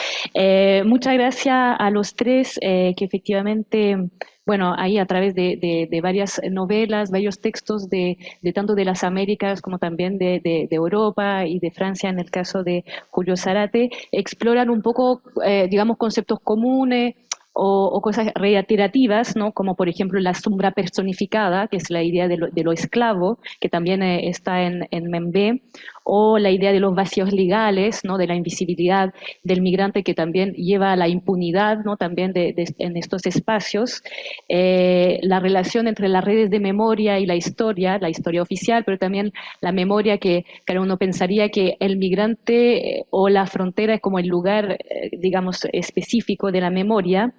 Muchas gracias a los tres que efectivamente, bueno, ahí a través de varias novelas, varios textos de tanto de las Américas como también de Europa y de Francia, en el caso de Julio Zárate, exploran un poco, digamos, conceptos comunes, o cosas reiterativas, ¿no? Como por ejemplo la sombra personificada, que es la idea de lo esclavo, que también está en Membe, o la idea de los vacíos legales, ¿no? De la invisibilidad del migrante, que también lleva a la impunidad, ¿no? También en estos espacios. La relación entre las redes de memoria y la historia oficial, pero también la memoria que cada uno pensaría que el migrante o la frontera es como el lugar, digamos, específico de la memoria.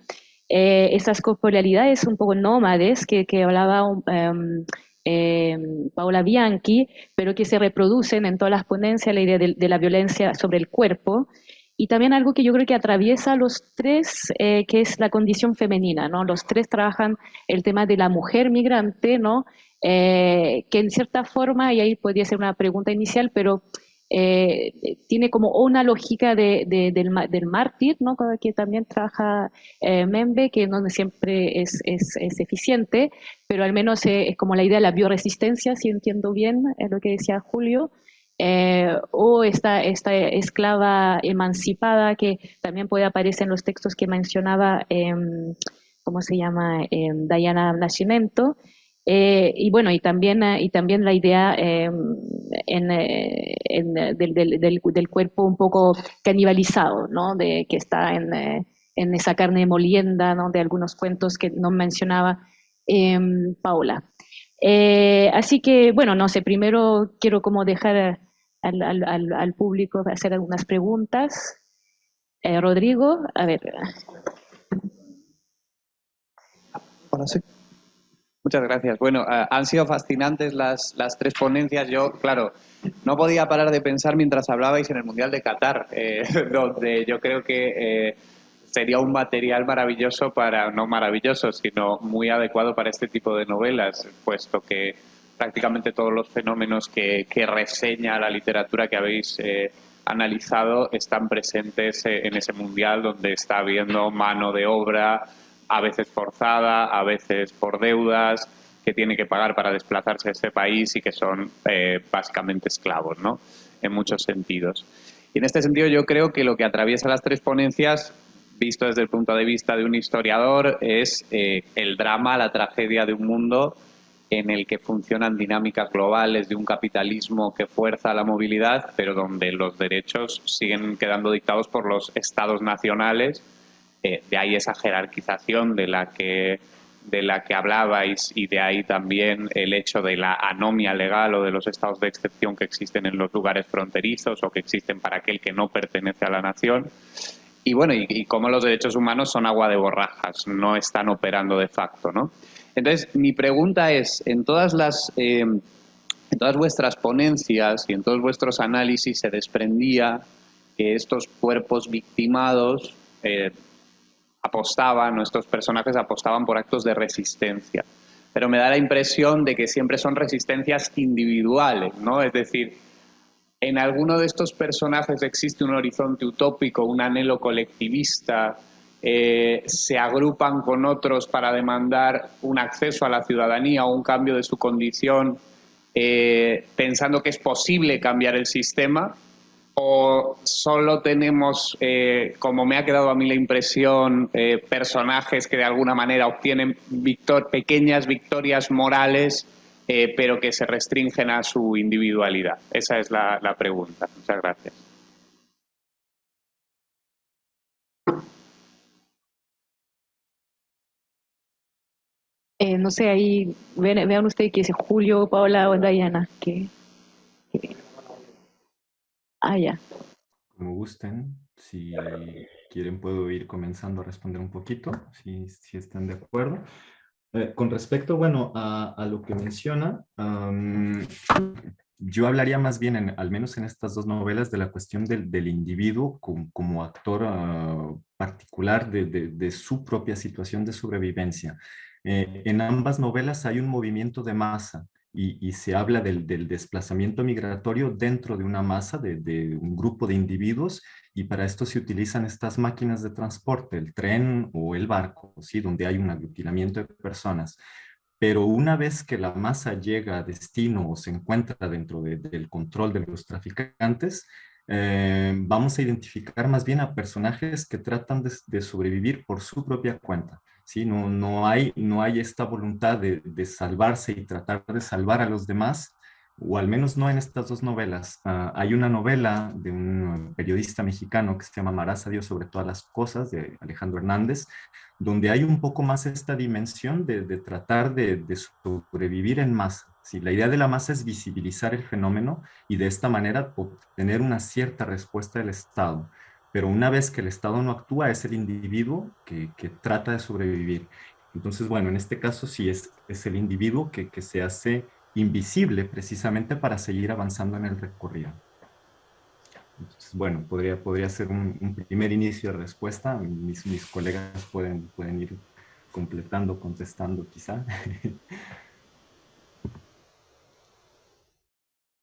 Esas corporealidades un poco nómades que hablaba Paola Bianchi, pero que se reproducen en todas las ponencias, la idea de la violencia sobre el cuerpo. Y también algo que yo creo que atraviesa a los tres, que es la condición femenina, ¿no? Los tres trabajan el tema de la mujer migrante, ¿no? Que en cierta forma, y ahí podría ser una pregunta inicial, pero tiene como una lógica del mártir, ¿no? Que también trabaja Membe, que no siempre es eficiente, pero al menos es como la idea de la bioresistencia, si entiendo bien lo que decía Julio. O esta esclava emancipada que también puede aparecer en los textos que mencionaba, ¿cómo se llama? Diana Nascimento. Y bueno, y también la idea del cuerpo un poco canibalizado, ¿no? Que está en esa carne molienda, ¿no? De algunos cuentos que no mencionaba Paola. Así que, bueno, no sé, primero quiero como dejar al público hacer algunas preguntas. Rodrigo, a ver. Ahora sí. Muchas gracias. Bueno, han sido fascinantes las tres ponencias. Yo, claro, no podía parar de pensar mientras hablabais en el Mundial de Qatar, donde yo creo que sería un material maravilloso no maravilloso, sino muy adecuado para este tipo de novelas, puesto que prácticamente todos los fenómenos que reseña la literatura que habéis analizado están presentes en ese Mundial, donde está habiendo mano de obra, a veces forzada, a veces por deudas, que tiene que pagar para desplazarse a este país y que son básicamente esclavos, ¿no? En muchos sentidos. Y en este sentido yo creo que lo que atraviesa las tres ponencias, visto desde el punto de vista de un historiador, es el drama, la tragedia de un mundo en el que funcionan dinámicas globales de un capitalismo que fuerza la movilidad, pero donde los derechos siguen quedando dictados por los estados nacionales. De ahí esa jerarquización de la que hablabais, y de ahí también el hecho de la anomia legal o de los estados de excepción que existen en los lugares fronterizos o que existen para aquel que no pertenece a la nación. Y bueno, y cómo los derechos humanos son agua de borrajas, no están operando de facto, ¿no? Entonces, mi pregunta es, en todas vuestras ponencias y en todos vuestros análisis se desprendía que estos cuerpos victimados estos personajes apostaban por actos de resistencia. Pero me da la impresión de que siempre son resistencias individuales, ¿no? Es decir, en alguno de estos personajes existe un horizonte utópico, un anhelo colectivista, se agrupan con otros para demandar un acceso a la ciudadanía o un cambio de su condición, pensando que es posible cambiar el sistema, o solo tenemos, como me ha quedado a mí la impresión, personajes que de alguna manera obtienen pequeñas victorias morales, pero que se restringen a su individualidad. Esa es la pregunta. Muchas gracias. No sé, ahí vean ustedes que es Julio, Paola o Dayana. Ya. Como gusten, si quieren puedo ir comenzando a responder un poquito, si están de acuerdo. Con respecto, bueno, a lo que menciona, yo hablaría más bien, al menos en estas dos novelas, de la cuestión del individuo como actor particular de su propia situación de sobrevivencia. En ambas novelas hay un movimiento de masa y se habla del desplazamiento migratorio dentro de una masa, de un grupo de individuos, y para esto se utilizan estas máquinas de transporte, el tren o el barco, ¿sí? Donde hay un aglutinamiento de personas. Pero una vez que la masa llega a destino o se encuentra dentro del control de los traficantes, vamos a identificar más bien a personajes que tratan de sobrevivir por su propia cuenta. ¿Sí? No hay esta voluntad de salvarse y tratar de salvar a los demás, o al menos no en estas dos novelas. Hay una novela de un periodista mexicano que se llama Amarás a Dios sobre todas las cosas, de Alejandro Hernández, donde hay un poco más esta dimensión de tratar de sobrevivir en masa. ¿Sí? La idea de la masa es visibilizar el fenómeno y de esta manera obtener una cierta respuesta del Estado. Pero una vez que el Estado no actúa, es el individuo que trata de sobrevivir. Entonces, bueno, en este caso sí es el individuo que se hace invisible precisamente para seguir avanzando en el recorrido. Entonces, bueno, podría ser un primer inicio de respuesta. Mis colegas pueden ir completando, contestando quizá.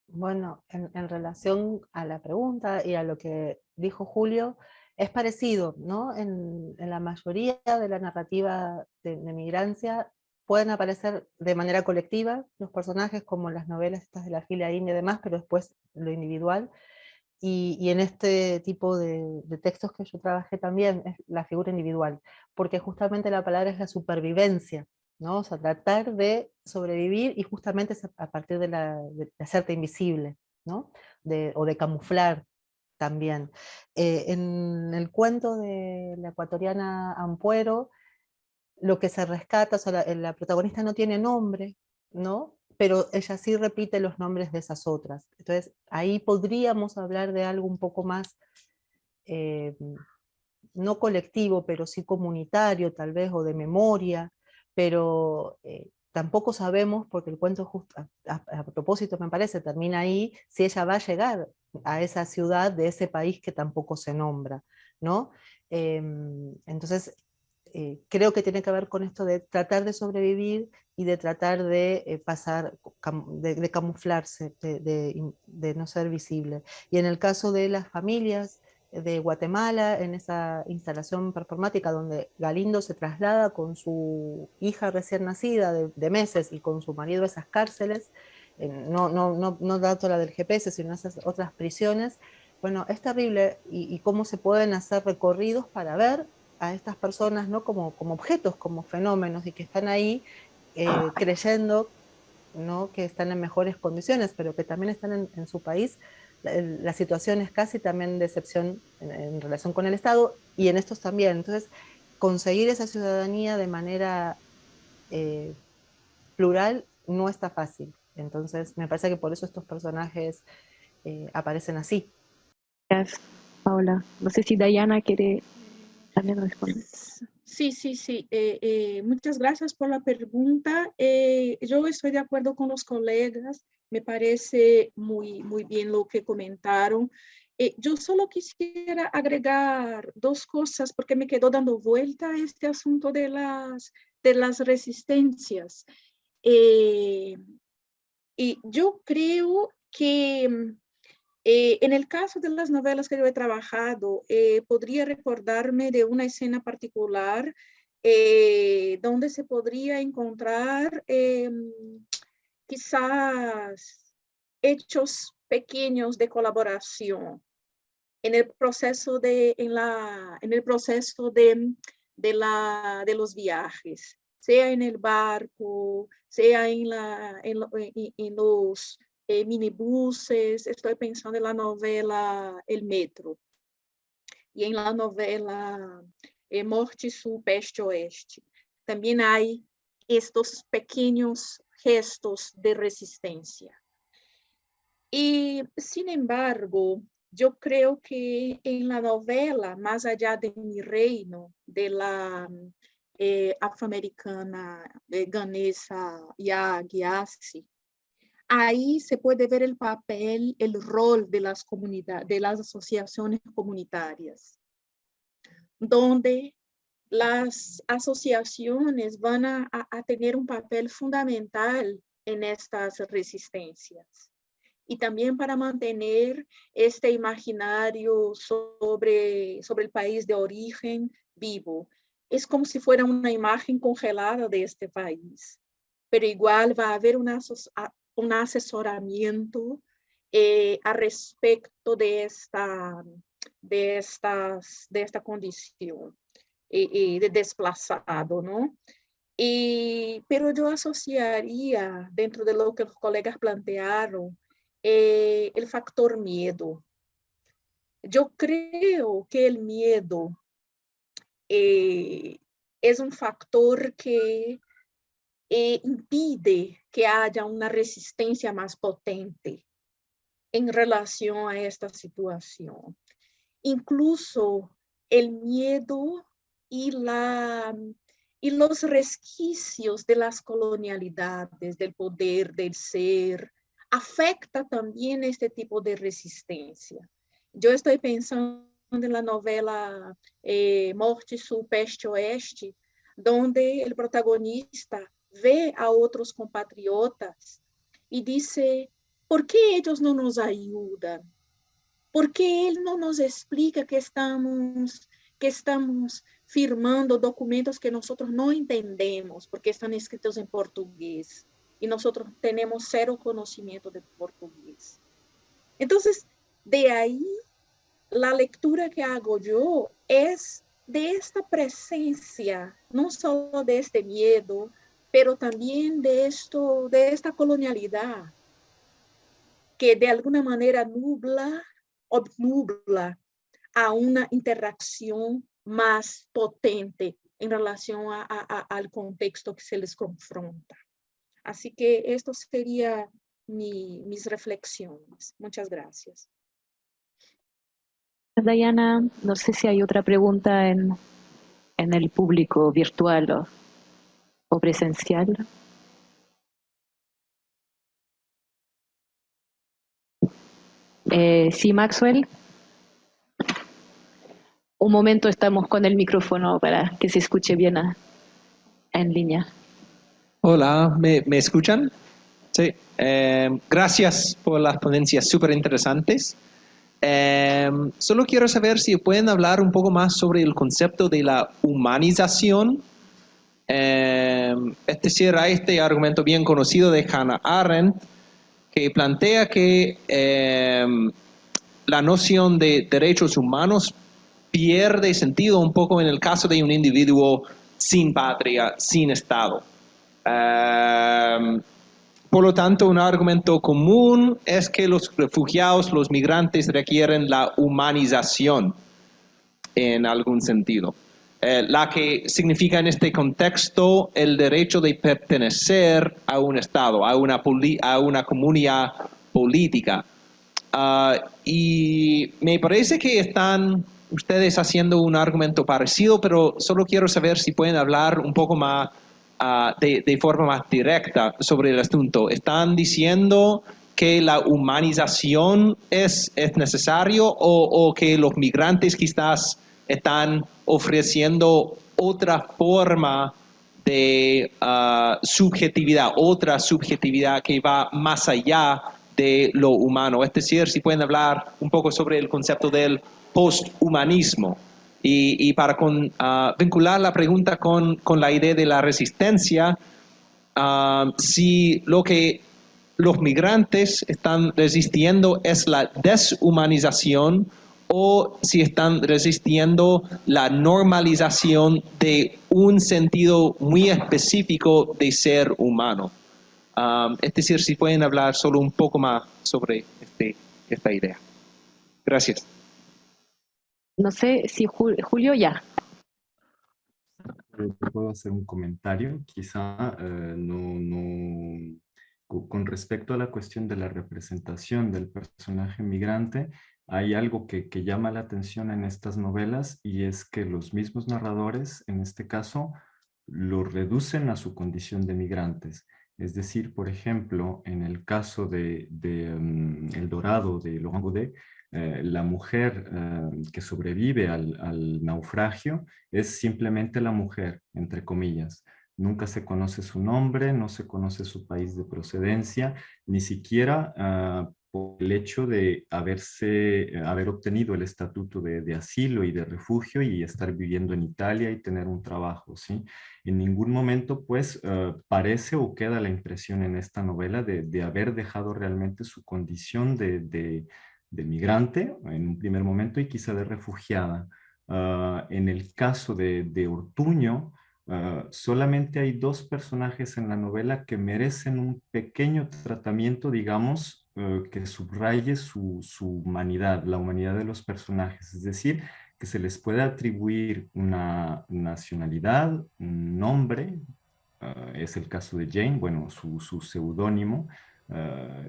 Bueno, en relación a la pregunta y a lo que dijo Julio, es parecido, ¿no? En la mayoría de la narrativa de migrancia pueden aparecer de manera colectiva los personajes, como las novelas estas de la fila india y demás, pero después lo individual. Y en este tipo de textos que yo trabajé también es la figura individual, porque justamente la palabra es la supervivencia, ¿no? O sea, tratar de sobrevivir, y justamente es a partir de hacerte invisible, ¿no? O de camuflar también. En el cuento de la ecuatoriana Ampuero, lo que se rescata, o sea, la protagonista no tiene nombre, ¿no? Pero ella sí repite los nombres de esas otras. Entonces, ahí podríamos hablar de algo un poco más, no colectivo, pero sí comunitario tal vez, o de memoria, pero tampoco sabemos, porque el cuento justo, a propósito me parece, termina ahí, si ella va a llegar a esa ciudad de ese país que tampoco se nombra, ¿no? Entonces, creo que tiene que ver con esto de tratar de sobrevivir y de tratar de pasar, de camuflarse, de no ser visible. Y en el caso de las familias de Guatemala, en esa instalación performática donde Galindo se traslada con su hija recién nacida de meses y con su marido a esas cárceles, no tanto la del GPS, sino esas otras prisiones, bueno, es terrible, y cómo se pueden hacer recorridos para ver a estas personas, ¿no? como objetos, como fenómenos, y que están ahí creyendo ¿no?, que están en mejores condiciones, pero que también están en su país, la situación es casi también de excepción en relación con el Estado, y en estos también. Entonces, conseguir esa ciudadanía de manera plural no está fácil. Entonces, me parece que por eso estos personajes aparecen así. Gracias, Paola. No sé si Dayana quiere también responder. Sí. Muchas gracias por la pregunta. Yo estoy de acuerdo con los colegas. Me parece muy bien lo que comentaron. Yo solo quisiera agregar dos cosas porque me quedó dando vuelta este asunto de las resistencias. Y yo creo que en el caso de las novelas que yo he trabajado, podría recordarme de una escena particular donde se podría encontrar quizás hechos pequeños de colaboración en el proceso de los viajes, sea en el barco, sea en los minibuses. Estoy pensando en la novela El Metro y en la novela Morte Sul, Peste Oeste. También hay estos pequeños gestos de resistencia. Y, sin embargo, yo creo que en la novela Más allá de mi reino, de la afroamericana ganesa Yaa Gyasi, ahí se puede ver el papel, el rol de las comunidades, de las asociaciones comunitarias, donde las asociaciones van a tener un papel fundamental en estas resistencias. Y también para mantener este imaginario sobre el país de origen vivo. Es como si fuera una imagen congelada de este país, pero igual va a haber un asesoramiento al respecto de esta condición de desplazado, ¿no? Pero yo asociaría, dentro de lo que los colegas plantearon, el factor miedo. Yo creo que el miedo es un factor que impide que haya una resistencia más potente en relación a esta situación. Incluso el miedo y los resquicios de las colonialidades, del poder, del ser, afecta también este tipo de resistencia. Yo estoy pensando en la novela Morte Sul, Peste Oeste, donde el protagonista ve a otros compatriotas y dice, ¿por qué ellos no nos ayudan? ¿Por qué él no nos explica que estamos firmando documentos que nosotros no entendemos porque están escritos en portugués y nosotros tenemos cero conocimiento de portugués? Entonces, de ahí, la lectura que hago yo es de esta presencia, no solo de este miedo, pero también de esta colonialidad que de alguna manera obnubla a una interacción más potente en relación al contexto que se les confronta. Así que esto sería mis reflexiones. Muchas gracias. Dayana, no sé si hay otra pregunta en el público virtual o presencial. Sí, Maxwell. Un momento, estamos con el micrófono para que se escuche bien en línea. Hola, ¿me escuchan? Sí. Gracias por las ponencias súper interesantes. Solo quiero saber si pueden hablar un poco más sobre el concepto de la humanización. Es decir, hay este argumento bien conocido de Hannah Arendt que plantea que la noción de derechos humanos pierde sentido un poco en el caso de un individuo sin patria, sin Estado. por lo tanto, un argumento común es que los refugiados, los migrantes requieren la humanización en algún sentido. La que significa en este contexto el derecho de pertenecer a un Estado, a una comunidad política. Y me parece que están ustedes haciendo un argumento parecido, pero solo quiero saber si pueden hablar un poco más de forma más directa sobre el asunto. ¿Están diciendo que la humanización es necesario o que los migrantes quizás están ofreciendo otra forma de subjetividad, otra subjetividad que va más allá de lo humano? Es decir, si pueden hablar un poco sobre el concepto del posthumanismo. Y para vincular la pregunta con la idea de la resistencia, si lo que los migrantes están resistiendo es la deshumanización o si están resistiendo la normalización de un sentido muy específico de ser humano. Es decir, si pueden hablar solo un poco más sobre esta idea. Gracias. No sé si Julio ya. Puedo hacer un comentario, quizá con respecto a la cuestión de la representación del personaje migrante. Hay algo que llama la atención en estas novelas y es que los mismos narradores, en este caso, lo reducen a su condición de migrantes. Es decir, por ejemplo, en el caso de El Dorado de Laurent Godet, la mujer que sobrevive al naufragio es simplemente la mujer, entre comillas. Nunca se conoce su nombre, no se conoce su país de procedencia, ni siquiera por el hecho de haber obtenido el estatuto de asilo y de refugio y estar viviendo en Italia y tener un trabajo, ¿sí? En ningún momento, pues, parece o queda la impresión en esta novela de haber dejado realmente su condición de migrante en un primer momento y quizá de refugiada. En el caso de Ortuño, solamente hay dos personajes en la novela que merecen un pequeño tratamiento, digamos, que subraye su humanidad, la humanidad de los personajes. Es decir, que se les puede atribuir una nacionalidad, un nombre, es el caso de Jane, bueno, su seudónimo,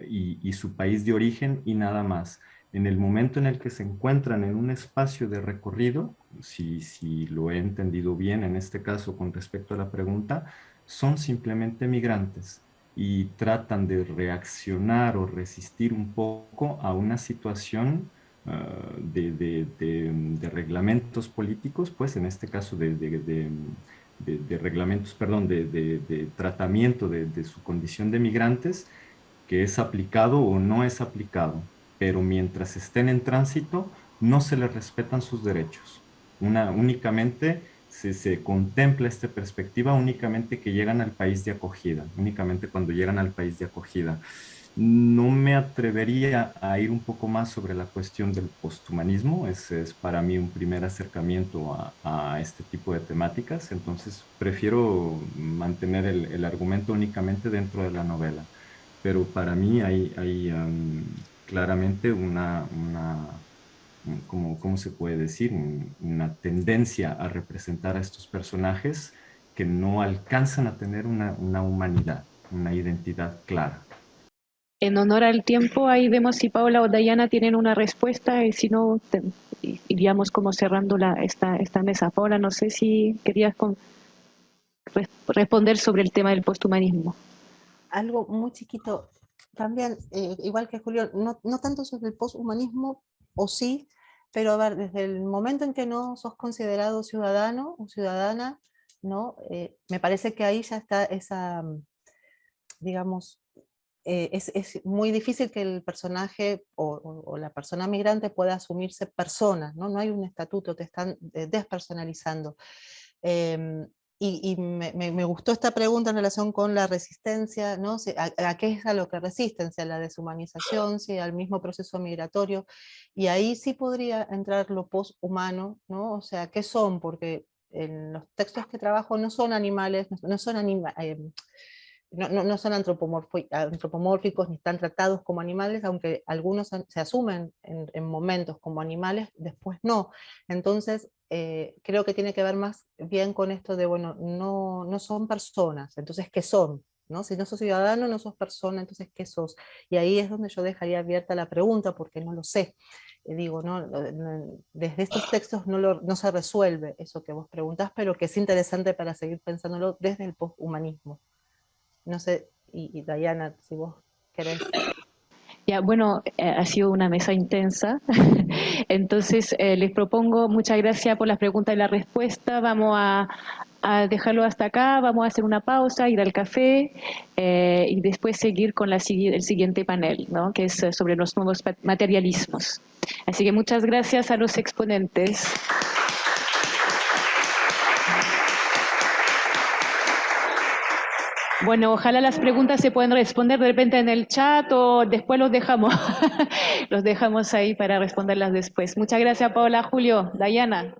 y su país de origen y nada más. En el momento en el que se encuentran en un espacio de recorrido, si lo he entendido bien en este caso con respecto a la pregunta, son simplemente migrantes y tratan de reaccionar o resistir un poco a una situación de reglamentos políticos, pues en este caso de reglamentos, perdón, de tratamiento de su condición de migrantes, que es aplicado o no es aplicado, pero mientras estén en tránsito no se les respetan sus derechos. Únicamente se contempla esta perspectiva únicamente que llegan al país de acogida, únicamente cuando llegan al país de acogida. No me atrevería a ir un poco más sobre la cuestión del posthumanismo, es para mí un primer acercamiento a este tipo de temáticas, entonces prefiero mantener el argumento únicamente dentro de la novela. Pero para mí hay claramente ¿cómo se puede decir? Una tendencia a representar a estos personajes que no alcanzan a tener una humanidad, una identidad clara. En honor al tiempo, ahí vemos si Paula o Dayana tienen una respuesta y si no, iríamos como cerrando esta mesa. Paula, no sé si querías responder sobre el tema del posthumanismo. Algo muy chiquito, también, igual que Julio, no tanto sobre el posthumanismo, o sí, pero a ver, desde el momento en que no sos considerado ciudadano o ciudadana, ¿no? Me parece que ahí ya está esa, digamos, es muy difícil que el personaje o la persona migrante pueda asumirse persona, ¿no? No hay un estatuto, te están despersonalizando. Y me gustó esta pregunta en relación con la resistencia, ¿no? ¿A qué es a lo que resisten? ¿A la deshumanización? ¿Sí? ¿Al mismo proceso migratorio? Y ahí sí podría entrar lo poshumano, ¿no? O sea, ¿qué son? Porque en los textos que trabajo no son animales, no son no son antropomórficos ni están tratados como animales, aunque algunos se asumen en momentos como animales, después no. Entonces, creo que tiene que ver más bien con esto de, bueno, no son personas, entonces, ¿qué son? ¿No? Si no sos ciudadano, no sos persona, entonces, ¿qué sos? Y ahí es donde yo dejaría abierta la pregunta, porque no lo sé. Digo, desde estos textos no se resuelve eso que vos preguntás, pero que es interesante para seguir pensándolo desde el posthumanismo. No sé, y Diana, si vos querés. Ya, bueno, ha sido una mesa intensa, entonces les propongo, muchas gracias por las preguntas y la respuesta, vamos a dejarlo hasta acá, vamos a hacer una pausa, ir al café y después seguir con el siguiente panel, ¿no? Que es sobre los nuevos materialismos. Así que muchas gracias a los exponentes. Bueno, ojalá las preguntas se puedan responder de repente en el chat o después los dejamos ahí para responderlas después. Muchas gracias, Paola, Julio, Diana.